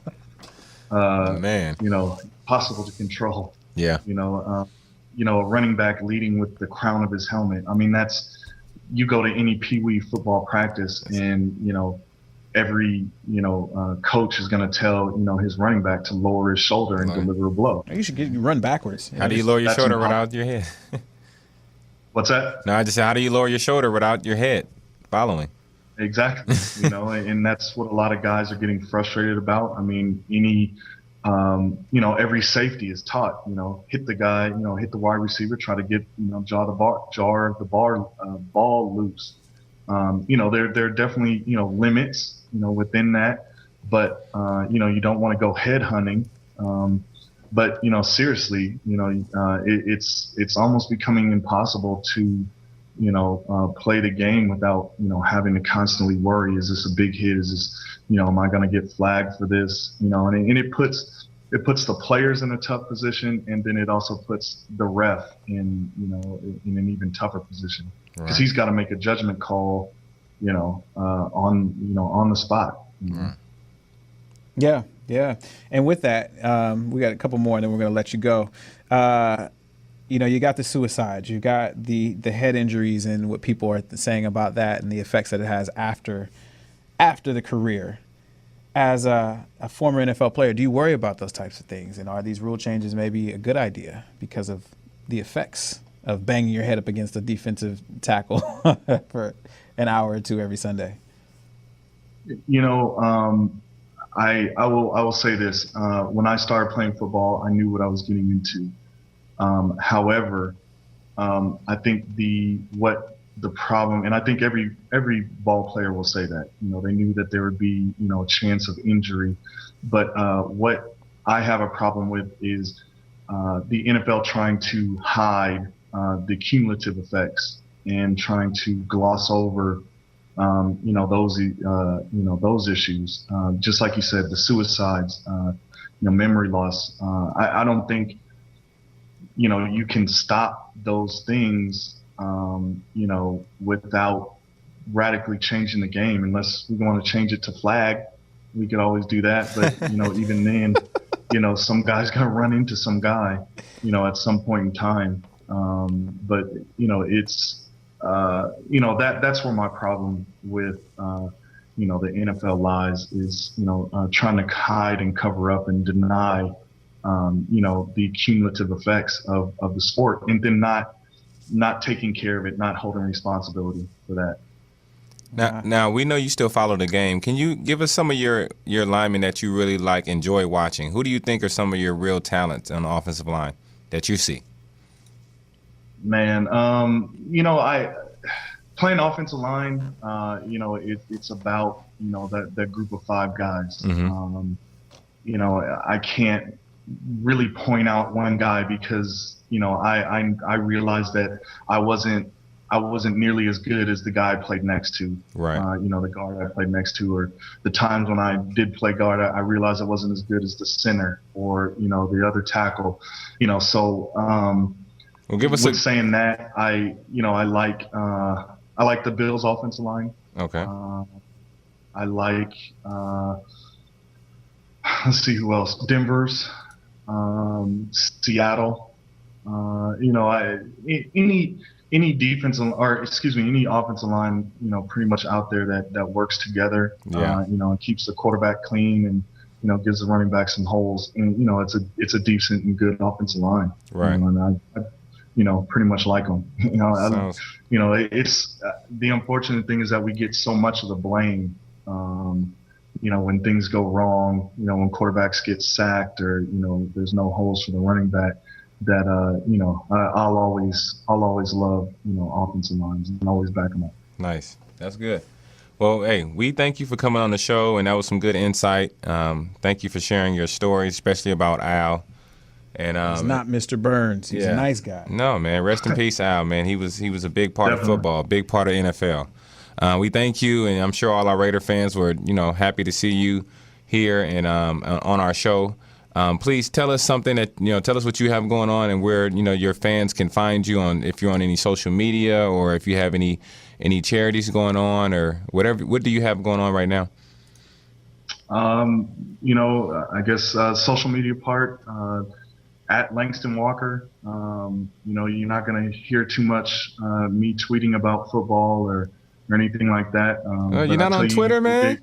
possible to control. Yeah. A running back leading with the crown of his helmet. I mean, you go to any Pee Wee football practice and, every, coach is going to tell, his running back to lower his shoulder and deliver a blow. You should run backwards. How do you lower your shoulder without your head? What's that? No, I just said, how do you lower your shoulder without your head following? Exactly. And that's what a lot of guys are getting frustrated about. I mean, every safety is taught, hit the guy, hit the wide receiver, try to get, jar the ball loose. There are definitely, limits, within that, but, you don't want to go head hunting. But, seriously, it's almost becoming impossible to, play the game without, having to constantly worry, is this a big hit? Is this, am I going to get flagged for this? And it puts the players in a tough position, and then it also puts the ref in an even tougher position, because he's got to make a judgment call, on the spot. Right. Yeah. And with that, we got a couple more, and then we're going to let you go. You got the suicides, you got the head injuries, and what people are saying about that, and the effects that it has after the career. As a former NFL player, do you worry about those types of things? And are these rule changes maybe a good idea because of the effects of banging your head up against a defensive tackle for an hour or two every Sunday? I will say this. When I started playing football, I knew what I was getting into. However, I think the problem, and I think every ball player will say that, they knew that there would be, a chance of injury. But what I have a problem with is the NFL trying to hide the cumulative effects and trying to gloss over, those issues. Just like you said, the suicides, memory loss. I don't think, you can stop those things, without radically changing the game. Unless we want to change it to flag, we could always do that. But, even then, some guy's going to run into some guy, at some point in time. But, it's, that's where my problem with, the NFL lies is, trying to hide and cover up and deny, the cumulative effects of the sport, and then not taking care of it, not holding responsibility for that. Now we know you still follow the game. Can you give us some of your linemen that you really enjoy watching? Who do you think are some of your real talents on the offensive line that you see? Man, I playing offensive line. It's about that group of five guys. Mm-hmm. I can't really point out one guy because I realized that I wasn't nearly as good as the guy I played next to. Right. The guard I played next to, or the times when I did play guard, I realized I wasn't as good as the center or the other tackle. So Well, give us with saying that, I like the Bills' offensive line. Okay. I like let's see who else. Denver's, Seattle. Any defensive or any offensive line, pretty much out there that works together. Yeah. And keeps the quarterback clean and gives the running back some holes. And it's a decent and good offensive line. Right. And I pretty much like them. Sounds- It's the unfortunate thing is that we get so much of the blame. When things go wrong, when quarterbacks get sacked or there's no holes for the running back. That I'll always love offensive lines and always back them up. Nice, that's good. Well, hey, we thank you for coming on the show, and that was some good insight. Thank you for sharing your story, especially about Al. And he's not Mr. Burns. He's a nice guy. No, man. Rest in peace, Al. Man, he was a big part of football, a big part of NFL. We thank you, and I'm sure all our Raider fans were happy to see you here and on our show. Please tell us something tell us what you have going on and where, your fans can find you if you're on any social media or if you have any charities going on or whatever. What do you have going on right now? I guess social media part, at Langston Walker. You're not going to hear too much me tweeting about football or anything like that. You're not on Twitter, man?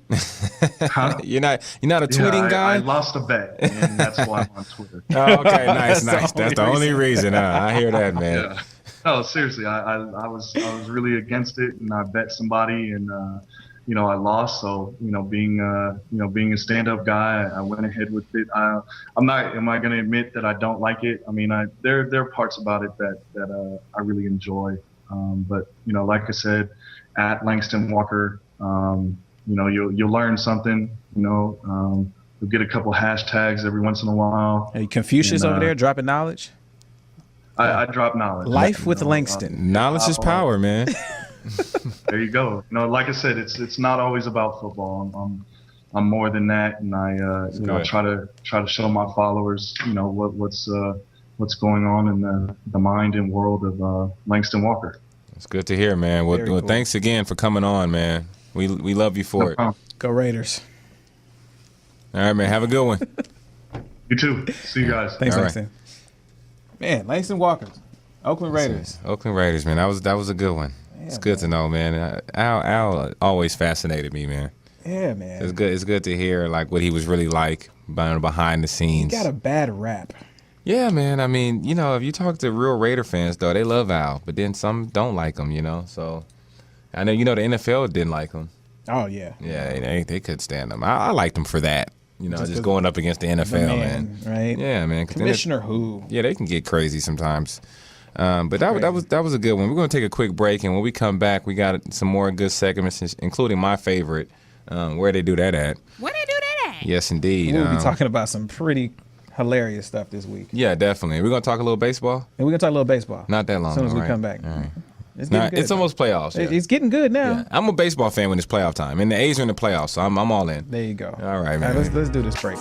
Huh? You're not a tweeting guy? I lost a bet, and that's why I'm on Twitter. Oh, okay, nice. That's the only reason. I hear that, man. Yeah. No, seriously, I was really against it, and I bet somebody, and I lost. So being a stand-up guy, I went ahead with it. Am I going to admit that I don't like it? I mean, there are parts about it that I really enjoy. But like I said, at Langston Walker, you'll learn something. You'll get a couple hashtags every once in a while. Hey, Confucius over there dropping knowledge. I drop knowledge. Life with Langston. Knowledge is power, man. There you go. Like I said, it's not always about football. I'm more than that, and I try to show my followers what's going on in the mind and world of Langston Walker. It's good to hear, man. Well, cool. Thanks again for coming on, man. We love you for it. Go Raiders. All right, man. Have a good one. You too. See you guys. Thanks, Langston. Man, Langston Walker, Oakland Raiders. Oakland Raiders, man. That was a good one. Yeah, it's good to know, man. Al always fascinated me, man. Yeah, man. It's good to hear like what he was really like behind the scenes. He got a bad rap. Yeah, man. I mean, if you talk to real Raider fans, though, they love Al, but then some don't like him, So I know, the NFL didn't like him. Oh, yeah. Yeah, they could stand him. I liked him for that, just going up against the NFL, man. Right? Yeah, man. Commissioner who? Yeah, they can get crazy sometimes. But that was a good one. We're going to take a quick break, and when we come back, we got some more good segments, including my favorite, Where They Do That At. Where They Do That At? Yes, indeed. We'll be talking about some pretty hilarious stuff this week. Yeah, definitely. We're going to talk a little baseball? And we're going to talk a little baseball. Not that long. As soon as we right? come back. All right. It's almost playoffs. Yeah. It's getting good now. Yeah. I'm a baseball fan when it's playoff time. And the A's are in the playoffs, so I'm all in. There you go. All right, man. All right, let's do this break.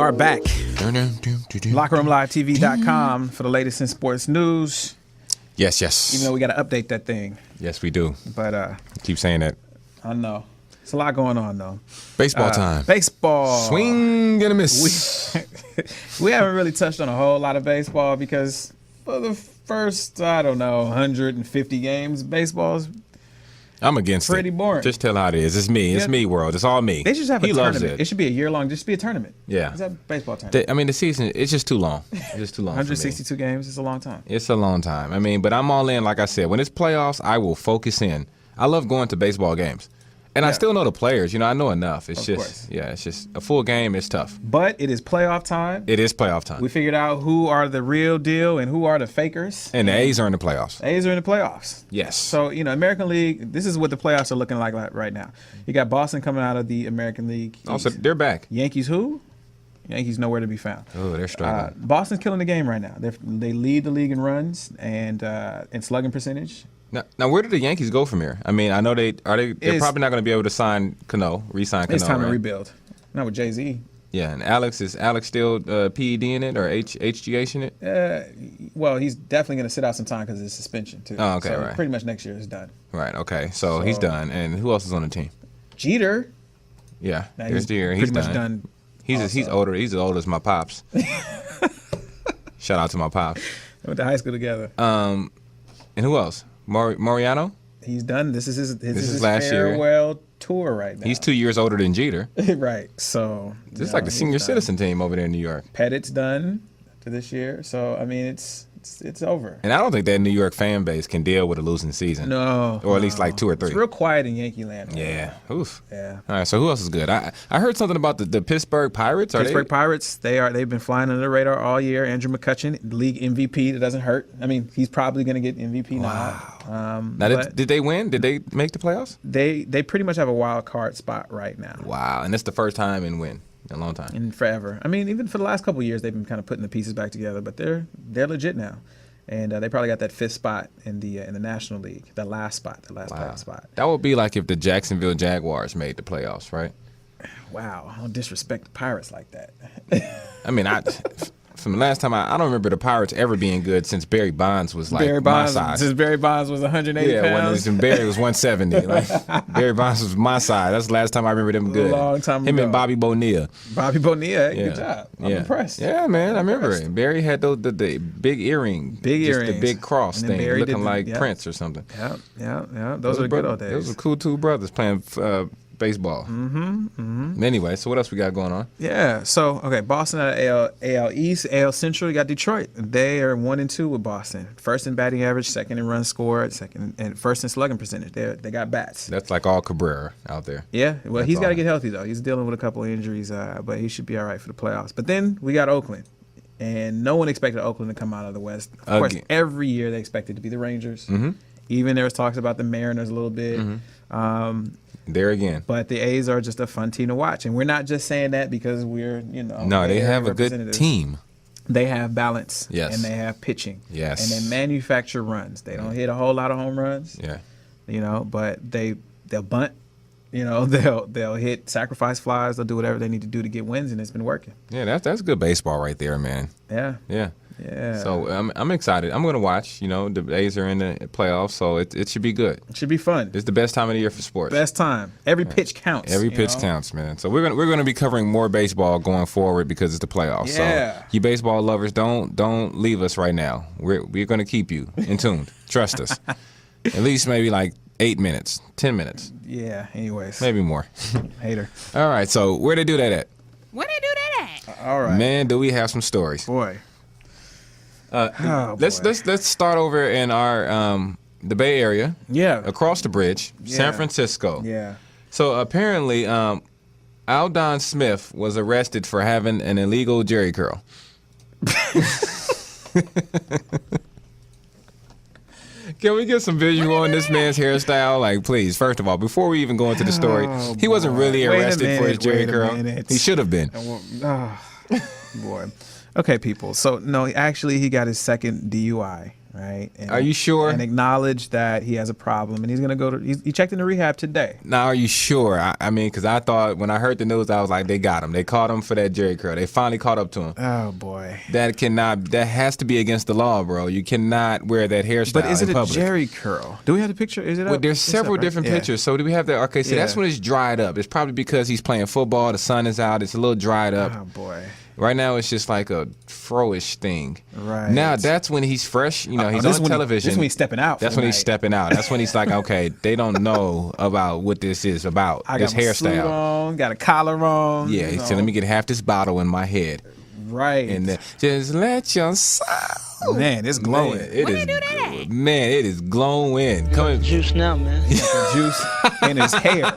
are back. LockerRoomLiveTV.com for the latest in sports news. Yes, yes. Even though we got to update that thing. Yes, we do. But Keep saying that. I know. It's a lot going on, though. Baseball time. Baseball. Swing and a miss. We haven't really touched on a whole lot of baseball because for the first, 150 games, baseball's I'm against pretty it. boring. Just tell how it is. It's me. It's Yeah. me world. It's all me. They should just have a He loves tournament. It should be a year-long. Just be a tournament. Yeah. It's a baseball tournament. The season, it's just too long. It's just too long. for me. 162 games is a long time. It's a long time. But I'm all in. Like I said, when it's playoffs, I will focus in. I love going to baseball games. And I still know the players. I know enough. It's course. it's just a full game. It's tough. But it is playoff time. It is playoff time. We figured out who are the real deal and who are the fakers. And the A's are in the playoffs. A's are in the playoffs. Yes. So, American League, this is what the playoffs are looking like right now. You got Boston coming out of the American League. Also, they're back. Yankees who? Yankees nowhere to be found. Oh, they're struggling. Boston's killing the game right now. They lead the league in runs and in slugging percentage. Now, where do the Yankees go from here? I know they're It's- probably not going to be able to sign Cano, re-sign Cano. It's time to right? rebuild. Not with Jay-Z. Yeah, and Alex still PED in it or HGH in it? Well, he's definitely going to sit out some time because of his suspension, too. Oh, okay, so right. pretty much next year is done. Right. Okay. So he's done. And who else is on the team? Jeter. Yeah, Now there's Jeter. He's pretty much done. He's older. He's as old as my pops. Shout out to my pops. They went to high school together. And who else? Mariano. He's done. This is his last year. farewell tour right now. He's 2 years older than Jeter. right. So Just like the senior citizen team over there in New York. Pettit's done to this year. So it's over. And I don't think that New York fan base can deal with a losing season. No. Or at least like 2 or 3. It's real quiet in Yankee land. right Yeah. now. Oof. Yeah. All right. So who else is good? I heard something about the Pittsburgh Pirates. Pittsburgh Pirates, they've been flying under the radar all year. Andrew McCutchen, league MVP. That doesn't hurt. He's probably going to get MVP now. Now, did they win? Did they make the playoffs? They pretty much have a wild card spot right now. Wow. And it's the first time in a long time. And forever. Even for the last couple of years, they've been kind of putting the pieces back together, but they're legit now. And they probably got that 5th spot in the National League, the last playoff spot. That would be like if the Jacksonville Jaguars made the playoffs, right? Wow, I don't disrespect the Pirates like that. From the last time, I don't remember the Pirates ever being good since Barry Bonds was like my size. Since Barry Bonds was 180 Yeah, pounds. when Barry was 170. Like Barry Bonds was my size. That's the last time I remember them good. Long time Him ago. and Bobby Bonilla. Bobby Bonilla, Yeah. good job. I'm impressed. Yeah, man, I remember impressed. it. Barry had the big earring. Big just earrings. the big cross And then thing, Barry did looking the- like yeah. Prince or something. Yeah. Those are the good old days. Those were cool 2 brothers playing baseball. Anyway, so what else we got going on? Yeah. So Boston out of AL East, AL Central. You got Detroit. They are 1 and 2 with Boston. First in batting average, second in runs scored, second and first in slugging percentage. They got bats. That's like all Cabrera out there. Yeah. Well, That's he's got to all. get healthy though. He's dealing with a couple of injuries, but he should be all right for the playoffs. But then we got Oakland. And no one expected Oakland to come out of the West. Of course, Again. every year they expected to be the Rangers. Even there was talks about the Mariners a little bit. There again. But the A's are just a fun team to watch. And we're not just saying that because we're, No, they Bay Area have a good representatives. team. They have balance. Yes. And they have pitching. Yes. And they manufacture runs. They don't hit a whole lot of home runs. Yeah. But they'll bunt. They'll hit sacrifice flies. They'll do whatever they need to do to get wins, and it's been working. Yeah, that's good baseball right there, man. Yeah. Yeah. Yeah. So I'm excited. I'm going to watch. The A's are in the playoffs, so it should be good. It should be fun. It's the best time of the year for sports. Best time. Every pitch counts. Every pitch counts, man. So we're gonna be covering more baseball going forward because it's the playoffs. Yeah. So you baseball lovers, don't leave us right now. We're gonna keep you in tune. Trust us. At least maybe like 8 minutes, 10 minutes, Yeah. Anyways. maybe more. Hater. All right. So where they do that at? Where they do that at? All right. Man, do we have some stories? Boy. Let's start over in our the Bay Area. Yeah. Across the bridge, San Yeah. Francisco. Yeah. So apparently, Aldon Smith was arrested for having an illegal jerry curl. Can we get some visual on this man's hairstyle? Like, please, first of all, before we even go into the story, he wasn't really Wait a arrested for his minute, jerry wait a curl. minute. He should have been. Boy. Okay, people. So no, actually, he got his second DUI. right? And, Are you sure? And acknowledge that he has a problem, and he's gonna go to. He checked into rehab today. Now, are you sure? I mean, because I thought when I heard the news, I was like, they got him. They caught him for that Jerry curl. They finally caught up to him. Oh boy. That has to be against the law, bro. You cannot wear that hairstyle But is it in a public. Jerry curl? Do we have the picture? Is it Well, up? there's It's several up, right? different Yeah. pictures. So do we have that? Okay, so that's Yeah. when it's dried up. It's probably because he's playing football. The sun is out. It's a little dried up. Oh boy. Right now, it's just like a fro-ish thing. Right. Now, that's when he's fresh. You know, he's this on when television. This when he's stepping out. That's for when the he's night. stepping out. That's when he's like, okay, they don't know about what this is about. I this got my suit hairstyle. on, got a collar on. Yeah, you he know. said, let me get half this bottle in my head. Right. And then just let your soul. Man, it's glowing. Man, it is glowing. Come in. Juice now, man. The juice in his hair.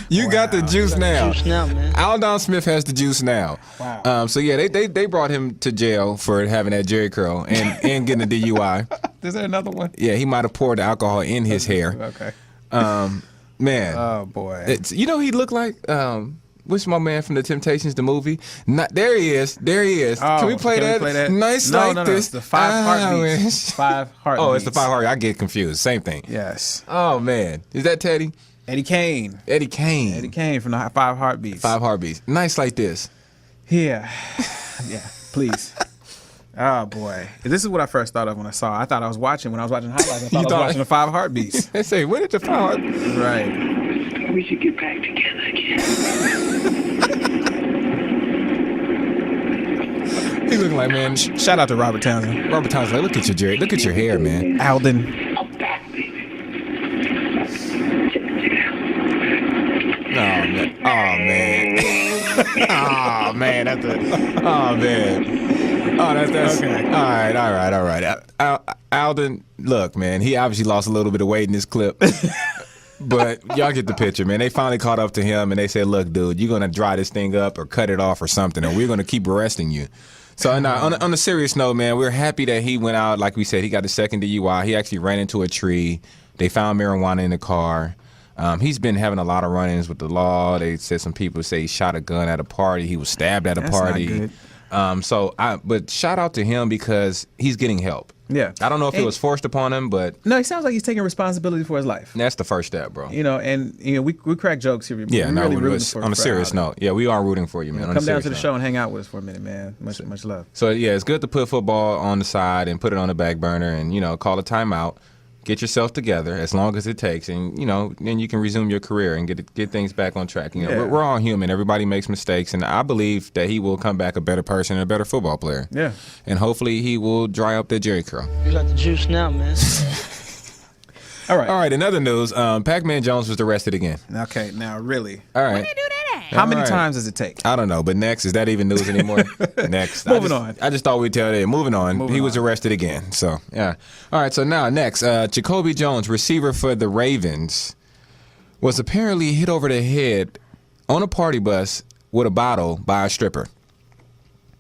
You got the juice now. Juice now, man. Aldon Smith has the juice now. Wow. So yeah, they brought him to jail for having that Jerry curl and getting a DUI. Is there another one? Yeah, he might have poured the alcohol in his hair. Okay. Man, Oh boy. you know he looked like what's my man from the Temptations, the movie? There he is. Oh, Can we play that? Nice no, like no, this. It's the 5 heartbeats. wish. 5 heartbeats. Oh, it's the 5 heartbeats. I get confused. Same thing. Yes. Oh man, is that Teddy? Eddie Kane. Eddie Kane. Eddie Kane from the 5 heartbeats. 5 heartbeats. Nice like this. Yeah. Yeah. Please. Oh boy. This is what I first thought of when I saw it. I thought I was watching highlights. I thought I was watching the 5 heartbeats. They say, when did the 5 heartbeats? Right. We should get back together again. He looking like, man. Shout out to Robert Townsend. Robert Townsend, like, look at your Jerry. Look at your hair, man. Alden. I'm back, baby. Oh man. Oh man. That's a. Oh man. Oh, that's Okay. All right. Alden, look, man. He obviously lost a little bit of weight in this clip. But y'all get the picture, man. They finally caught up to him and they said, look, dude, you're going to dry this thing up or cut it off or something, or we're going to keep arresting you. So on a serious note, man, we're happy that he went out. Like we said, he got the second DUI. He actually ran into a tree. They found marijuana in the car. He's been having a lot of run-ins with the law. They said some people say he shot a gun at a party. He was stabbed at a That's not party. good. But shout out to him because he's getting help. Yeah. I don't know if it And- was forced upon him, but No, he sounds like he's taking responsibility for his life. that's the first step, bro. You know, and we crack jokes here. Yeah, we're no, really we're rooting for on a serious Alden. note. Yeah, we are rooting for you, man. on a Come down serious to the note. show and hang out with us for a minute, man. Much love. So yeah, it's good to put football on the side and put it on the back burner, and call a timeout, get yourself together as long as it takes, and then you can resume your career and get things back on track. Yeah. We're all human. Everybody makes mistakes, and I believe that he will come back a better person and a better football player. Yeah. And hopefully he will dry up that Jerry curl. You got the juice now, man. All right. All right. In other news, Pac-Man Jones was arrested again. Okay. Now, really, All right. Do that at? how many right. times does it take? I don't know, but next, is that even news anymore? Next. Moving on. I just thought we'd tell you. Moving on. Moving He was on. arrested again. So, yeah. All right, so now, next. Jacoby Jones, receiver for the Ravens, was apparently hit over the head on a party bus with a bottle by a stripper.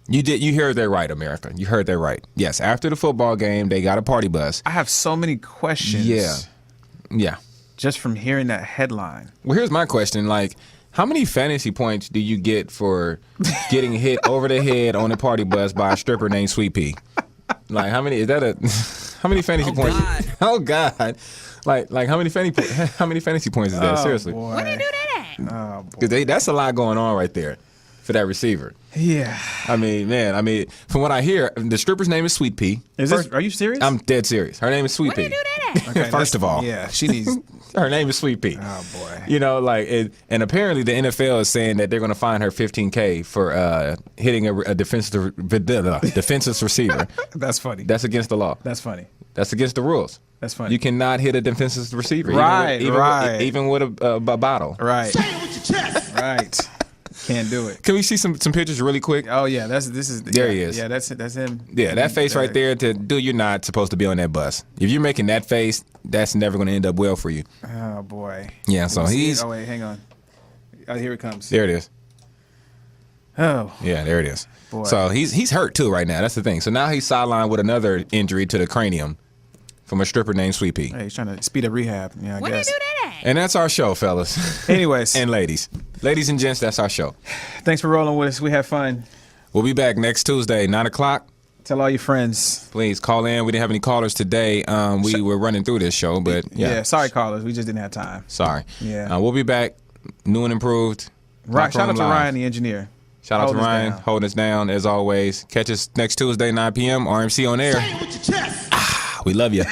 You heard that right, America. You heard that right. Yes, after the football game, they got a party bus. I have so many questions. Yeah. Just from hearing that headline. Well, here's my question. Like, how many fantasy points do you get for getting hit over the head on a party bus by a stripper named Sweet Pea? Like, how many fantasy points? God. Oh God! Like how many fantasy points is that? Seriously, Boy. Do that at? Oh, boy. because that's a lot going on right there for that receiver. Yeah. I mean, from what I hear, the stripper's name is Sweet Pea. Are you serious? I'm dead serious. Her name is Sweet Pea. Do that at? Okay, First of all, yeah, she needs. her name is Sweet Pea. Oh boy. And apparently the NFL is saying that they're going to fine her $15,000 for hitting a defensive receiver. That's funny. That's against the law. That's funny. That's against the rules. That's funny. You cannot hit a defensive receiver, Right, even with a bottle. Right. Right. Can't do it. Can we see some pictures really quick? Oh yeah, this is. There yeah, he is. Yeah, that's him. Yeah, that face right there. Dude, you're not supposed to be on that bus. If you're making that face, that's never going to end up well for you. Oh boy. Yeah, so See it? he's Oh wait, hang on. Oh, here it comes. there. It is. Oh. Yeah, there it is. Boy. So he's hurt too right now. That's the thing. So now he's sidelined with another injury to the cranium from a stripper named Sweet Pea. Hey, he's trying to speed up rehab. Yeah, I When you guess. do that at? And that's our show, fellas. Anyways, And ladies. Ladies and gents, that's our show. thanks for rolling with us. We had fun. We'll be back next Tuesday, 9 o'clock. Tell all your friends. Please call in. We didn't have any callers today. We were running through this show, but yeah. Sorry, callers. We just didn't have time. Sorry. Yeah. We'll be back. New and improved. Right. Shout out to Live. Ryan, the engineer. Shout out to Holding us Ryan, down. holding us down as always. Catch us next Tuesday, 9 p.m. RMC on air. We love you.